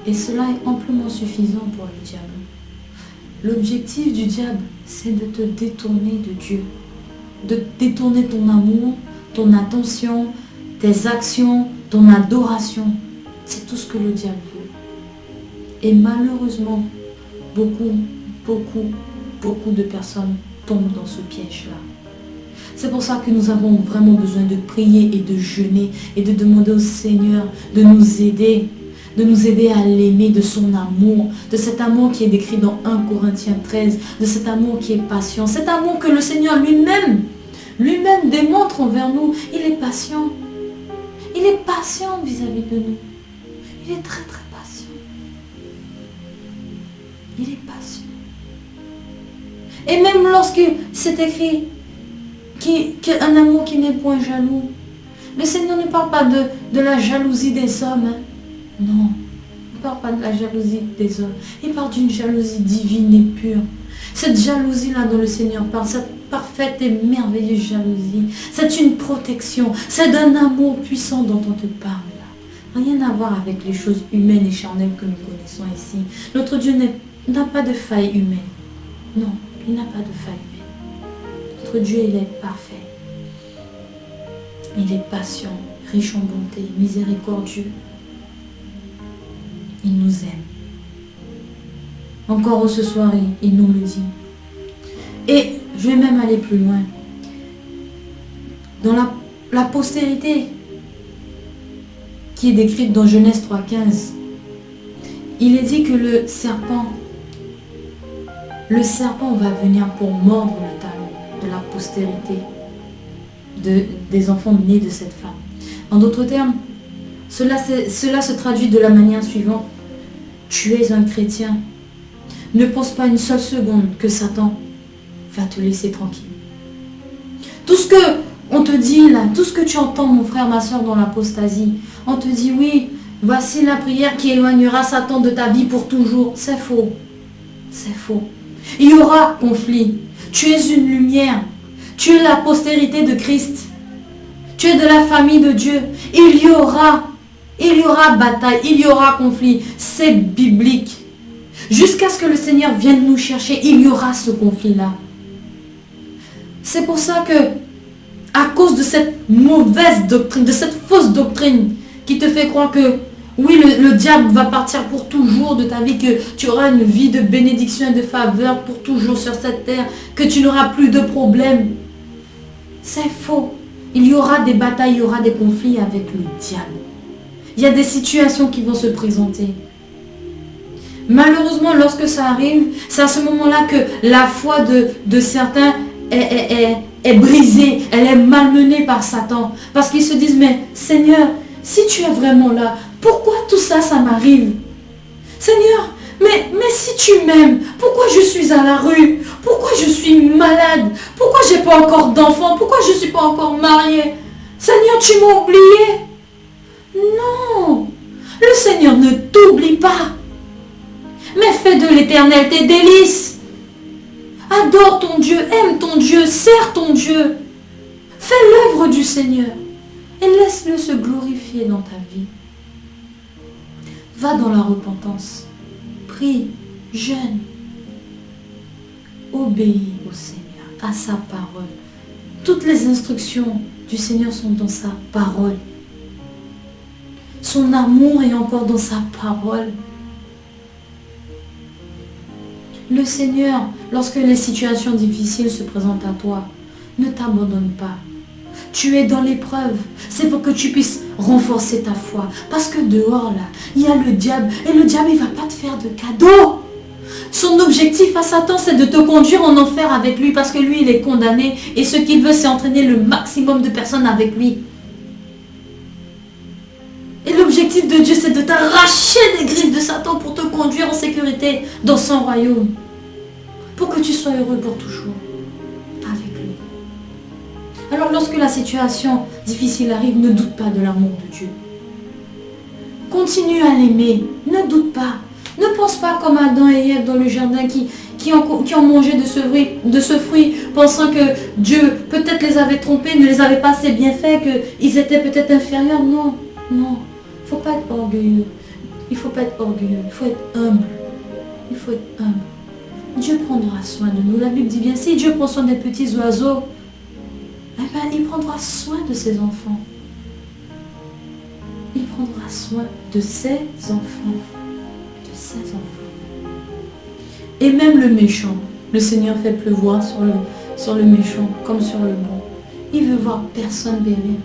Et cela est amplement suffisant pour le diable. L'objectif du diable, c'est de te détourner de Dieu. De détourner ton amour, ton attention, tes actions, ton adoration. C'est tout ce que le diable veut. Et malheureusement, beaucoup de personnes tombent dans ce piège-là. C'est pour ça que nous avons vraiment besoin de prier et de jeûner et de demander au Seigneur de nous aider à l'aimer de son amour, de cet amour qui est décrit dans 1 Corinthiens 13, de cet amour qui est patient, cet amour que le Seigneur lui-même démontre envers nous. Il est patient. Il est patient vis-à-vis de nous. Il est très très patient. Il est patient. Et même lorsque c'est écrit qu'un amour qui n'est point jaloux, le Seigneur ne parle pas de la jalousie des hommes. Hein. Non, il ne parle pas de la jalousie des hommes. Il parle d'une jalousie divine et pure. Cette jalousie-là dont le Seigneur parle, cette parfaite et merveilleuse jalousie, c'est une protection. C'est d'un amour puissant dont on te parle là. Rien à voir avec les choses humaines et charnelles que nous connaissons ici. Notre Dieu n'a pas de faille humaine. Non, il n'a pas de faille humaine. Notre Dieu, il est parfait. Il est patient, riche en bonté, miséricordieux. Il nous aime. Encore ce soir, il nous le dit. Et je vais même aller plus loin. Dans la postérité qui est décrite dans Genèse 3,15, il est dit que le serpent va venir pour mordre le talon de la postérité des enfants nés de cette femme. En d'autres termes, cela se traduit de la manière suivante. Tu es un chrétien. Ne pense pas une seule seconde que Satan va te laisser tranquille. Tout ce que on te dit là, tout ce que tu entends mon frère, ma soeur dans l'apostasie, on te dit oui, voici la prière qui éloignera Satan de ta vie pour toujours. C'est faux. C'est faux. Il y aura conflit. Tu es une lumière. Tu es la postérité de Christ. Tu es de la famille de Dieu. Il y aura bataille, il y aura conflit. C'est biblique. Jusqu'à ce que le Seigneur vienne nous chercher, il y aura ce conflit-là. C'est pour ça que, à cause de cette mauvaise doctrine, de cette fausse doctrine qui te fait croire que oui, le diable va partir pour toujours de ta vie, que tu auras une vie de bénédiction et de faveur pour toujours sur cette terre, que tu n'auras plus de problèmes. C'est faux. Il y aura des batailles, il y aura des conflits avec le diable. Il y a des situations qui vont se présenter. Malheureusement, lorsque ça arrive, c'est à ce moment-là que la foi de certains est brisée, elle est malmenée par Satan. Parce qu'ils se disent, mais Seigneur, si tu es vraiment là, pourquoi tout ça, ça m'arrive? Seigneur, mais si tu m'aimes, pourquoi je suis à la rue? Pourquoi je suis malade? Pourquoi je n'ai pas encore d'enfant? Pourquoi je ne suis pas encore mariée? Seigneur, tu m'as oublié? Non, le Seigneur ne t'oublie pas. Mais fais de l'Éternel tes délices. Adore ton Dieu, aime ton Dieu, sers ton Dieu. Fais l'œuvre du Seigneur et laisse-le se glorifier dans ta vie. Va dans la repentance. Prie, jeûne. Obéis au Seigneur, à sa parole. Toutes les instructions du Seigneur sont dans sa parole. Son amour est encore dans sa parole. Le Seigneur, lorsque les situations difficiles se présentent à toi, ne t'abandonne pas. Tu es dans l'épreuve. C'est pour que tu puisses renforcer ta foi. Parce que dehors, là, il y a le diable. Et le diable, il ne va pas te faire de cadeaux. Son objectif à Satan, c'est de te conduire en enfer avec lui. Parce que lui, il est condamné. Et ce qu'il veut, c'est entraîner le maximum de personnes avec lui. Et l'objectif de Dieu, c'est de t'arracher des griffes de Satan pour te conduire en sécurité dans son royaume. Pour que tu sois heureux pour toujours avec lui. Alors lorsque la situation difficile arrive, ne doute pas de l'amour de Dieu. Continue à l'aimer. Ne doute pas. Ne pense pas comme Adam et Ève dans le jardin qui ont mangé de ce fruit, pensant que Dieu peut-être les avait trompés, ne les avait pas assez bien fait, qu'ils étaient peut-être inférieurs. Non, non. Il ne faut pas être orgueilleux. Il ne faut pas être orgueilleux. Il faut être humble. Il faut être humble. Dieu prendra soin de nous. La Bible dit bien, si Dieu prend soin des petits oiseaux, eh ben, il prendra soin de ses enfants. Il prendra soin de ses enfants. De ses enfants. Et même le méchant, le Seigneur fait pleuvoir sur le méchant comme sur le bon. Il veut voir personne périr.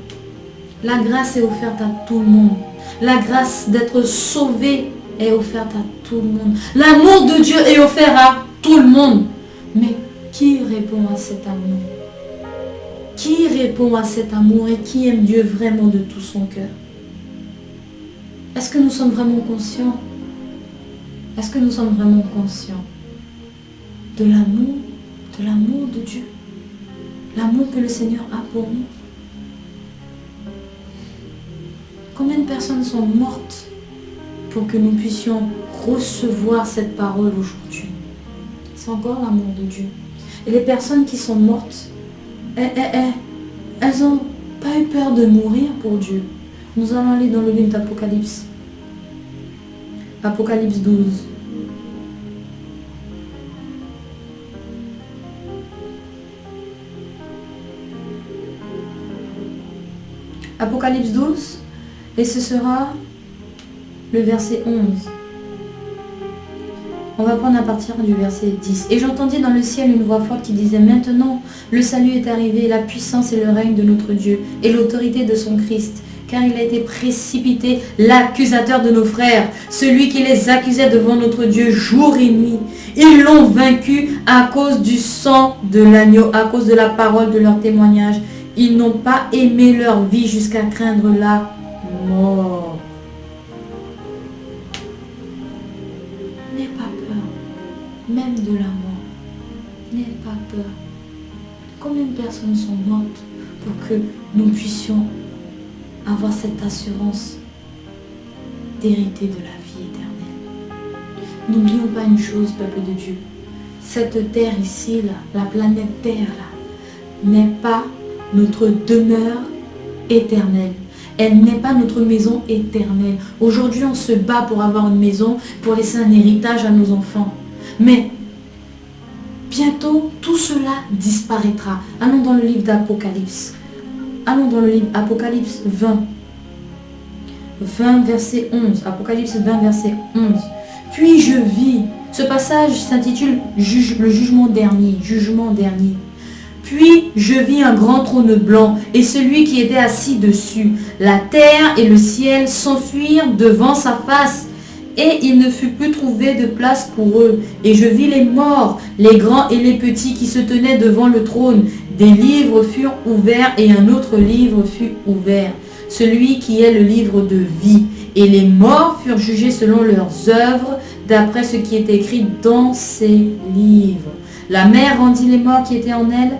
La grâce est offerte à tout le monde. La grâce d'être sauvé est offerte à tout le monde. L'amour de Dieu est offert à tout le monde. Mais qui répond à cet amour? Qui répond à cet amour et qui aime Dieu vraiment de tout son cœur? Est-ce que nous sommes vraiment conscients? Est-ce que nous sommes vraiment conscients de l'amour de Dieu? L'amour que le Seigneur a pour nous? Combien de personnes sont mortes pour que nous puissions recevoir cette parole aujourd'hui? C'est encore l'amour de Dieu. Et les personnes qui sont mortes, elles n'ont pas eu peur de mourir pour Dieu. Nous allons aller dans le livre d'Apocalypse. Apocalypse 12. Apocalypse 12. Et ce sera le verset 11. On va prendre à partir du verset 10. Et j'entendis dans le ciel une voix forte qui disait, maintenant le salut est arrivé, la puissance et le règne de notre Dieu et l'autorité de son Christ. Car il a été précipité, l'accusateur de nos frères, celui qui les accusait devant notre Dieu jour et nuit. Ils l'ont vaincu à cause du sang de l'agneau, à cause de la parole de leur témoignage. Ils n'ont pas aimé leur vie jusqu'à craindre la mort. N'aie pas peur, même de la mort. N'aie pas peur. Combien de personnes sont mortes pour que nous puissions avoir cette assurance d'hériter de la vie éternelle? N'oublions pas une chose, peuple de Dieu. Cette terre ici, là, la planète Terre, là, n'est pas notre demeure éternelle. Elle n'est pas notre maison éternelle. Aujourd'hui, on se bat pour avoir une maison, pour laisser un héritage à nos enfants. Mais bientôt, tout cela disparaîtra. Allons dans le livre d'Apocalypse. Allons dans le livre Apocalypse 20. 20 verset 11. Apocalypse 20 verset 11. Puis je vis. Ce passage s'intitule le jugement dernier. Jugement dernier. Puis je vis un grand trône blanc et celui qui était assis dessus. La terre et le ciel s'enfuirent devant sa face et il ne fut plus trouvé de place pour eux. Et je vis les morts, les grands et les petits qui se tenaient devant le trône. Des livres furent ouverts et un autre livre fut ouvert, celui qui est le livre de vie. Et les morts furent jugés selon leurs œuvres, d'après ce qui est écrit dans ces livres. La mer rendit les morts qui étaient en elle.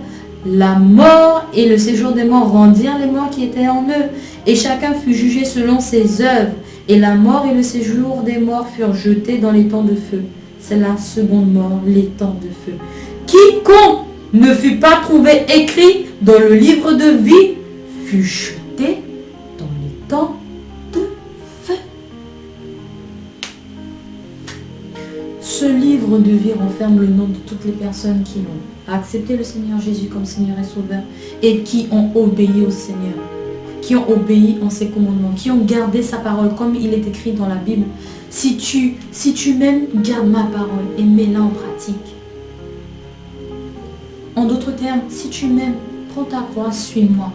La mort et le séjour des morts rendirent les morts qui étaient en eux. Et chacun fut jugé selon ses œuvres. Et la mort et le séjour des morts furent jetés dans les temps de feu. C'est la seconde mort, les temps de feu. Quiconque ne fut pas trouvé écrit dans le livre de vie fut jeté dans les temps de feu. Ce livre de vie renferme le nom de toutes les personnes qui ont accepté le Seigneur Jésus comme Seigneur et Sauveur et qui ont obéi au Seigneur, qui ont obéi en ses commandements, qui ont gardé sa parole comme il est écrit dans la Bible. Si tu m'aimes, garde ma parole et mets-la en pratique. En d'autres termes, si tu m'aimes, prends ta croix, suis-moi.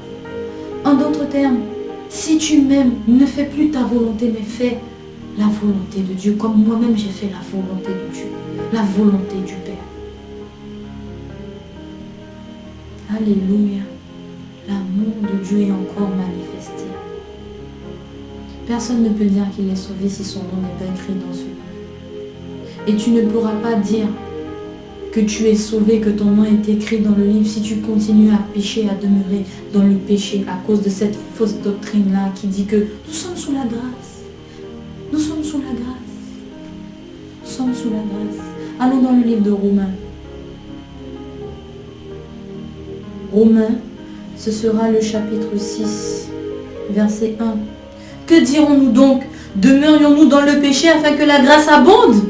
En d'autres termes, si tu m'aimes, ne fais plus ta volonté, mais fais la volonté de Dieu, comme moi-même j'ai fait la volonté de Dieu, la volonté du Père. Alléluia. L'amour de Dieu est encore manifesté. Personne ne peut dire qu'il est sauvé si son nom n'est pas écrit dans ce livre. Et tu ne pourras pas dire que tu es sauvé, que ton nom est écrit dans le livre si tu continues à pécher, à demeurer dans le péché à cause de cette fausse doctrine-là qui dit que nous sommes sous la grâce. Nous sommes sous la grâce. Nous sommes sous la grâce. Allons dans le livre de Romains. Romains, ce sera le chapitre 6, verset 1. Que dirons-nous donc? Demeurions-nous dans le péché afin que la grâce abonde?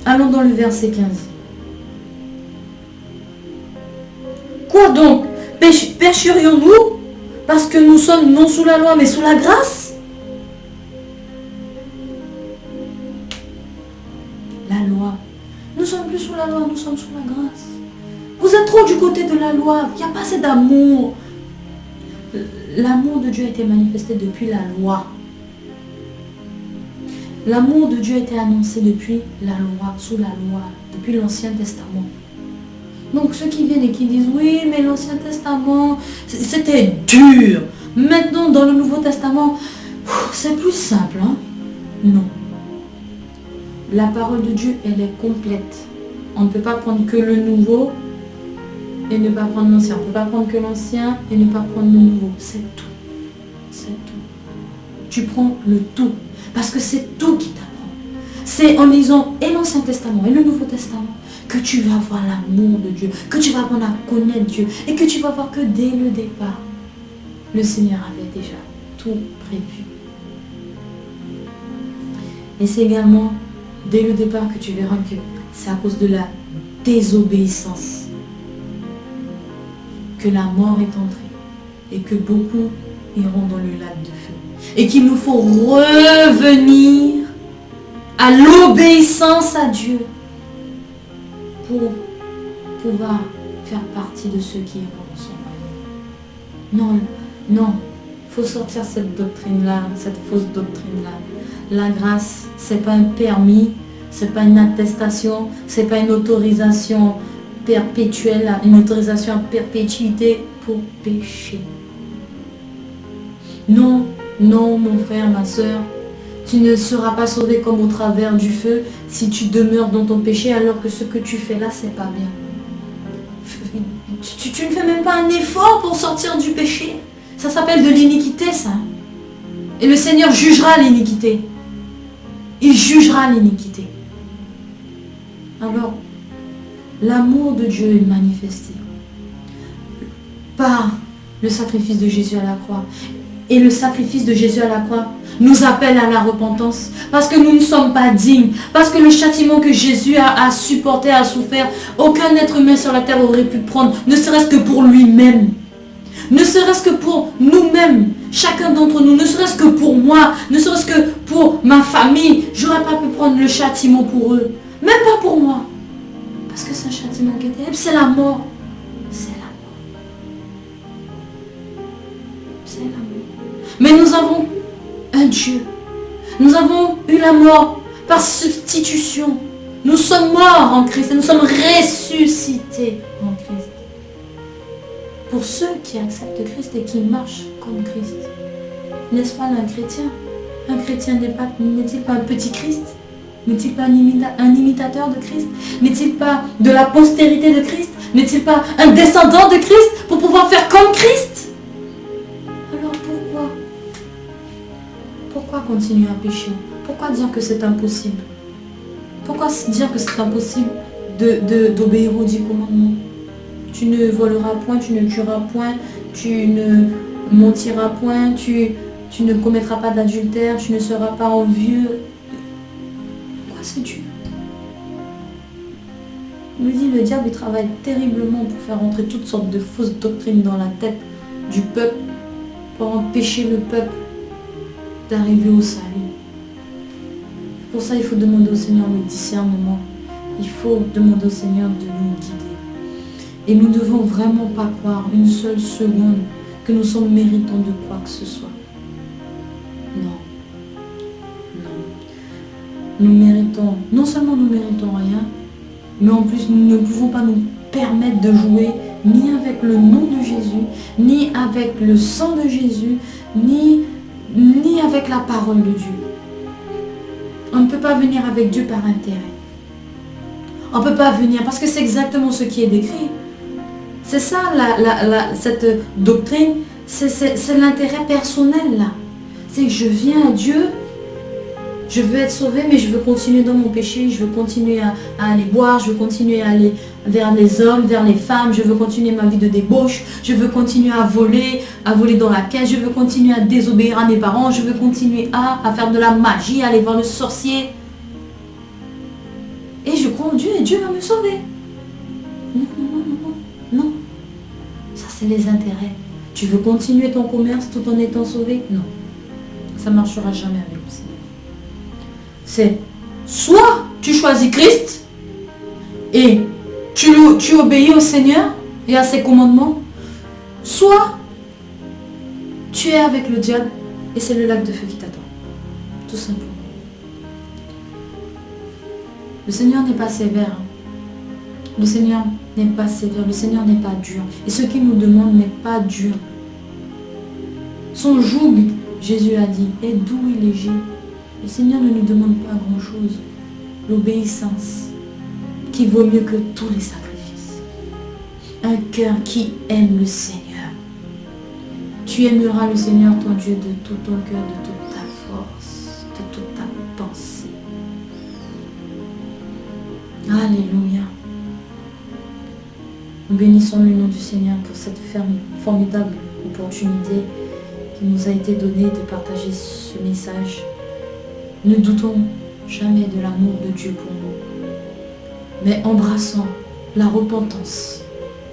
Allons dans le verset 15. Quoi donc? Pécherions-nous parce que nous sommes non sous la loi mais sous la grâce? La loi. Nous ne sommes plus sous la loi, nous sommes sous la grâce. Vous êtes trop du côté de la loi. Il n'y a pas assez d'amour. L'amour de Dieu a été manifesté depuis la loi. L'amour de Dieu a été annoncé depuis la loi, sous la loi, depuis l'Ancien Testament. Donc ceux qui viennent et qui disent oui, mais l'Ancien Testament, c'était dur. Maintenant, dans le Nouveau Testament, c'est plus simple. Hein? Non. La parole de Dieu, elle est complète. On ne peut pas prendre que le nouveau et ne pas prendre l'ancien. On ne peut pas prendre que l'ancien et ne pas prendre le nouveau. C'est tout. C'est tout. Tu prends le tout. Parce que c'est tout qui t'apprend. C'est en lisant et l'Ancien Testament et le Nouveau Testament que tu vas voir l'amour de Dieu, que tu vas apprendre à connaître Dieu et que tu vas voir que dès le départ, le Seigneur avait déjà tout prévu. Et c'est également dès le départ que tu verras que c'est à cause de la désobéissance que la mort est entrée et que beaucoup iront dans le lac de feu. Et qu'il nous faut revenir à l'obéissance à Dieu pour pouvoir faire partie de ceux qui iront dans son royaume. Non, il faut sortir cette doctrine-là, cette fausse doctrine-là. La grâce, c'est pas un permis, c'est pas une attestation, c'est pas une autorisation perpétuelle, une autorisation à perpétuité pour pécher. Non, mon frère, ma soeur, tu ne seras pas sauvé comme au travers du feu si tu demeures dans ton péché alors que ce que tu fais là, c'est pas bien. Tu ne fais même pas un effort pour sortir du péché. Ça s'appelle de l'iniquité, ça. Et le Seigneur jugera l'iniquité. Il jugera l'iniquité. Alors, l'amour de Dieu est manifesté par le sacrifice de Jésus à la croix. Et le sacrifice de Jésus à la croix nous appelle à la repentance. Parce que nous ne sommes pas dignes. Parce que le châtiment que Jésus a supporté, a souffert, aucun être humain sur la terre aurait pu prendre, ne serait-ce que pour lui-même. Ne serait-ce que pour nous-mêmes, chacun d'entre nous, ne serait-ce que pour moi, ne serait-ce que pour ma famille, j'aurais pas pu prendre le châtiment pour eux. Même pas pour moi. Parce que c'est un châtiment qui est terrible, c'est la mort. C'est la mort. C'est la mort. Mais nous avons un Dieu. Nous avons eu la mort par substitution. Nous sommes morts en Christ et nous sommes ressuscités en Christ. Pour ceux qui acceptent Christ et qui marchent comme Christ. N'est-ce pas un chrétien? Un chrétien n'est-il pas un petit Christ? N'est-il pas un imitateur de Christ? N'est-il pas de la postérité de Christ? N'est-il pas un descendant de Christ pour pouvoir faire comme Christ? Alors pourquoi? Pourquoi continuer à pécher? Pourquoi dire que c'est impossible? Pourquoi dire que c'est impossible d'obéir aux 10 commandements? Tu ne voleras point, tu ne tueras point, tu ne mentiras point, tu ne commettras pas d'adultère, tu ne seras pas envieux. Quoi, c'est Dieu? Il me dit, le diable il travaille terriblement pour faire entrer toutes sortes de fausses doctrines dans la tête du peuple, pour empêcher le peuple d'arriver au salut. Pour ça, il faut demander au Seigneur le discernement. Il faut demander au Seigneur de nous guider. Et nous ne devons vraiment pas croire une seule seconde que nous sommes méritants de quoi que ce soit. Non. Non. Nous méritons, non seulement nous méritons rien, mais en plus nous ne pouvons pas nous permettre de jouer ni avec le nom de Jésus, ni avec le sang de Jésus, ni avec la parole de Dieu. On ne peut pas venir avec Dieu par intérêt. On ne peut pas venir parce que c'est exactement ce qui est décrit. C'est ça, cette doctrine, c'est l'intérêt personnel là. C'est que je viens à Dieu, je veux être sauvé, mais je veux continuer dans mon péché, je veux continuer à aller boire, je veux continuer à aller vers les hommes, vers les femmes, je veux continuer ma vie de débauche, je veux continuer à voler dans la caisse, je veux continuer à désobéir à mes parents, je veux continuer à faire de la magie, à aller voir le sorcier. Et je crois en Dieu et Dieu va me sauver. Non. Ça, c'est les intérêts. Tu veux continuer ton commerce tout en étant sauvé? Non. Ça ne marchera jamais avec le Seigneur. C'est soit tu choisis Christ et tu obéis au Seigneur et à ses commandements, soit tu es avec le diable et c'est le lac de feu qui t'attend. Tout simplement. Le Seigneur n'est pas sévère. Le Seigneur n'est pas sévère, le Seigneur n'est pas dur. Et ce qu'il nous demande n'est pas dur. Son joug, Jésus a dit, est doux et léger. Le Seigneur ne nous demande pas grand-chose. L'obéissance, qui vaut mieux que tous les sacrifices. Un cœur qui aime le Seigneur. Tu aimeras le Seigneur ton Dieu de tout ton cœur, de toute ta force, de toute ta pensée. Alléluia. Nous bénissons le nom du Seigneur pour cette formidable opportunité qui nous a été donnée de partager ce message. Ne doutons jamais de l'amour de Dieu pour nous, mais embrassons la repentance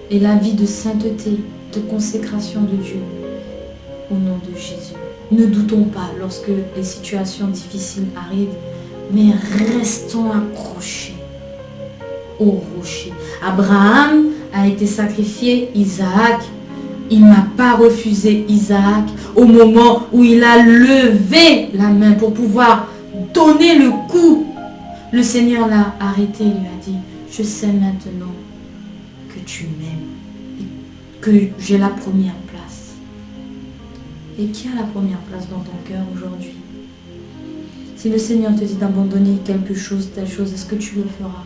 et la vie de sainteté, de consécration de Dieu au nom de Jésus. Ne doutons pas lorsque les situations difficiles arrivent, mais restons accrochés au rocher. Abraham a été sacrifié, Isaac, il n'a pas refusé Isaac au moment où il a levé la main pour pouvoir donner le coup. Le Seigneur l'a arrêté, il lui a dit, je sais maintenant que tu m'aimes et que j'ai la première place. Et qui a la première place dans ton cœur aujourd'hui? Si le Seigneur te dit d'abandonner quelque chose, telle chose, est-ce que tu le feras?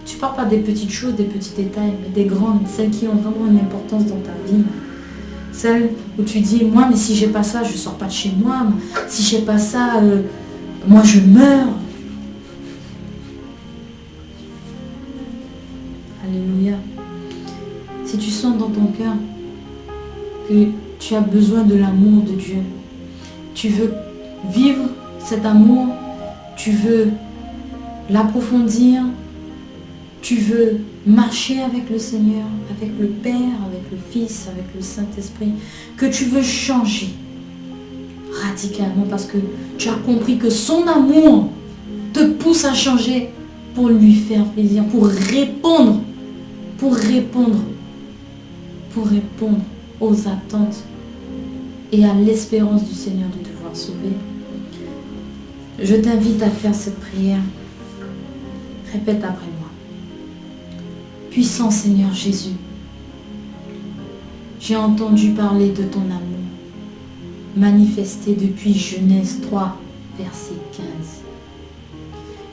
Tu ne parles pas des petites choses, des petits détails, mais des grandes, celles qui ont vraiment une importance dans ta vie. Celles où tu dis, moi, mais si j'ai pas ça, je ne sors pas de chez moi. Si j'ai pas ça, moi, je meurs. Alléluia. Si tu sens dans ton cœur que tu as besoin de l'amour de Dieu, tu veux vivre cet amour, tu veux l'approfondir, tu veux marcher avec le Seigneur, avec le Père, avec le Fils, avec le Saint-Esprit, que tu veux changer radicalement parce que tu as compris que son amour te pousse à changer pour lui faire plaisir, pour répondre aux attentes et à l'espérance du Seigneur de te voir sauver. Je t'invite à faire cette prière. Répète après moi. Puissant Seigneur Jésus, j'ai entendu parler de ton amour, manifesté depuis Genèse 3, verset 15.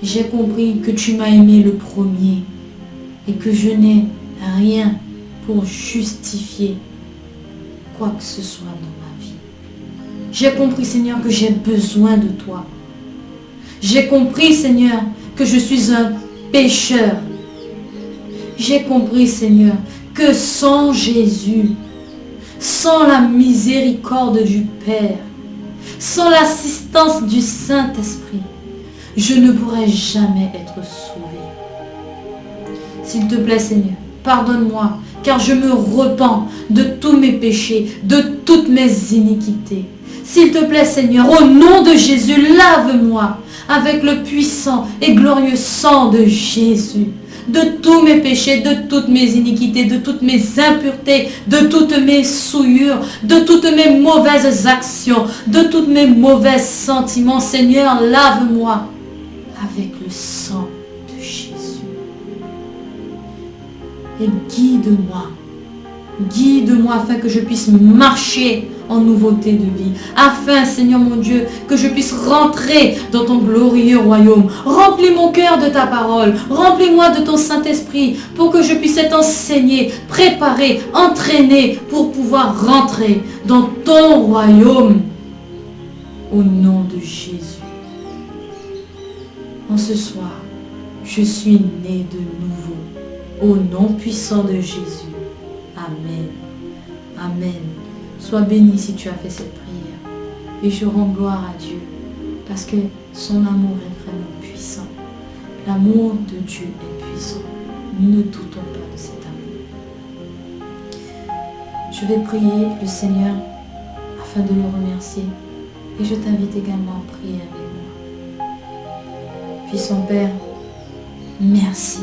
J'ai compris que tu m'as aimé le premier et que je n'ai rien pour justifier quoi que ce soit dans ma vie. J'ai compris, Seigneur, que j'ai besoin de toi. J'ai compris, Seigneur, que je suis un pécheur. J'ai compris, Seigneur, que sans Jésus, sans la miséricorde du Père, sans l'assistance du Saint-Esprit, je ne pourrai jamais être sauvé. S'il te plaît, Seigneur, pardonne-moi, car je me repens de tous mes péchés, de toutes mes iniquités. S'il te plaît, Seigneur, au nom de Jésus, lave-moi avec le puissant et glorieux sang de Jésus. De tous mes péchés, de toutes mes iniquités, de toutes mes impuretés, de toutes mes souillures, de toutes mes mauvaises actions, de tous mes mauvais sentiments. Seigneur, lave-moi avec le sang de Jésus. Et guide-moi afin que je puisse marcher en nouveauté de vie. Afin, Seigneur mon Dieu, que je puisse rentrer dans ton glorieux royaume. Remplis mon cœur de ta parole. Remplis-moi de ton Saint-Esprit pour que je puisse être enseigné, préparé, entraîné pour pouvoir rentrer dans ton royaume. Au nom de Jésus. En ce soir, je suis né de nouveau. Au nom puissant de Jésus. Amen. Amen. Sois béni si tu as fait cette prière. Et je rends gloire à Dieu parce que son amour est vraiment puissant. L'amour de Dieu est puissant. Ne doutons pas de cet amour. Je vais prier le Seigneur afin de le remercier. Et je t'invite également à prier avec moi. Puissant Père, merci.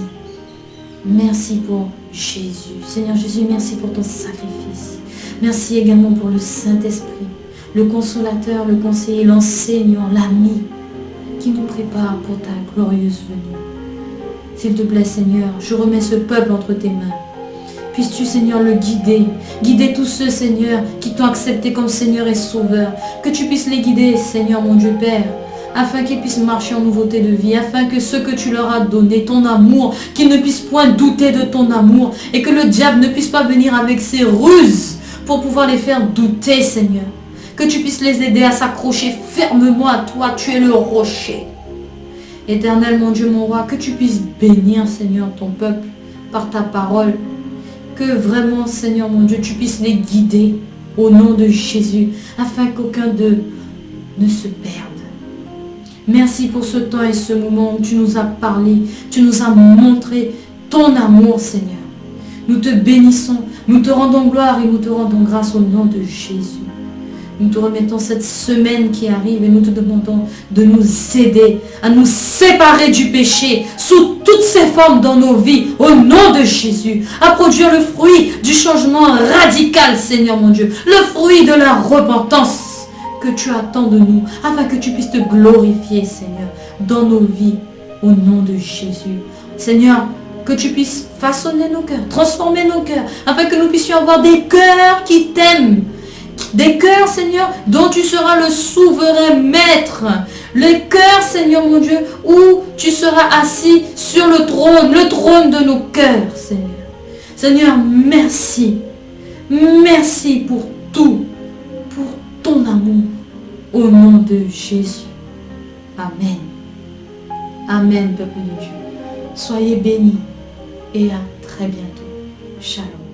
Merci pour Jésus. Seigneur Jésus, merci pour ton sacrifice. Merci également pour le Saint-Esprit, le consolateur, le conseiller, l'enseignant, l'ami qui nous prépare pour ta glorieuse venue. S'il te plaît, Seigneur, je remets ce peuple entre tes mains. Puisses-tu, Seigneur, le guider. Guider tous ceux, Seigneur, qui t'ont accepté comme Seigneur et Sauveur. Que tu puisses les guider, Seigneur, mon Dieu Père, afin qu'ils puissent marcher en nouveauté de vie, afin que ce que tu leur as donné, ton amour, qu'ils ne puissent point douter de ton amour, et que le diable ne puisse pas venir avec ses ruses pour pouvoir les faire douter, Seigneur. Que tu puisses les aider à s'accrocher fermement à toi, tu es le rocher. Éternel, mon Dieu, mon roi, que tu puisses bénir, Seigneur, ton peuple par ta parole. Que vraiment, Seigneur, mon Dieu, tu puisses les guider au nom de Jésus, afin qu'aucun d'eux ne se perde. Merci pour ce temps et ce moment où tu nous as parlé, tu nous as montré ton amour, Seigneur. Nous te bénissons, nous te rendons gloire et nous te rendons grâce au nom de Jésus. Nous te remettons cette semaine qui arrive et nous te demandons de nous aider à nous séparer du péché sous toutes ses formes dans nos vies, au nom de Jésus, à produire le fruit du changement radical, Seigneur mon Dieu, le fruit de la repentance que tu attends de nous, afin que tu puisses te glorifier, Seigneur, dans nos vies, au nom de Jésus. Seigneur, que tu puisses façonner nos cœurs, transformer nos cœurs, afin que nous puissions avoir des cœurs qui t'aiment. Des cœurs, Seigneur, dont tu seras le souverain maître. Les cœurs, Seigneur mon Dieu, où tu seras assis sur le trône de nos cœurs, Seigneur. Seigneur, merci. Merci pour tout, pour ton amour, au nom de Jésus. Amen. Amen, peuple de Dieu. Soyez bénis et à très très bientôt. Shalom.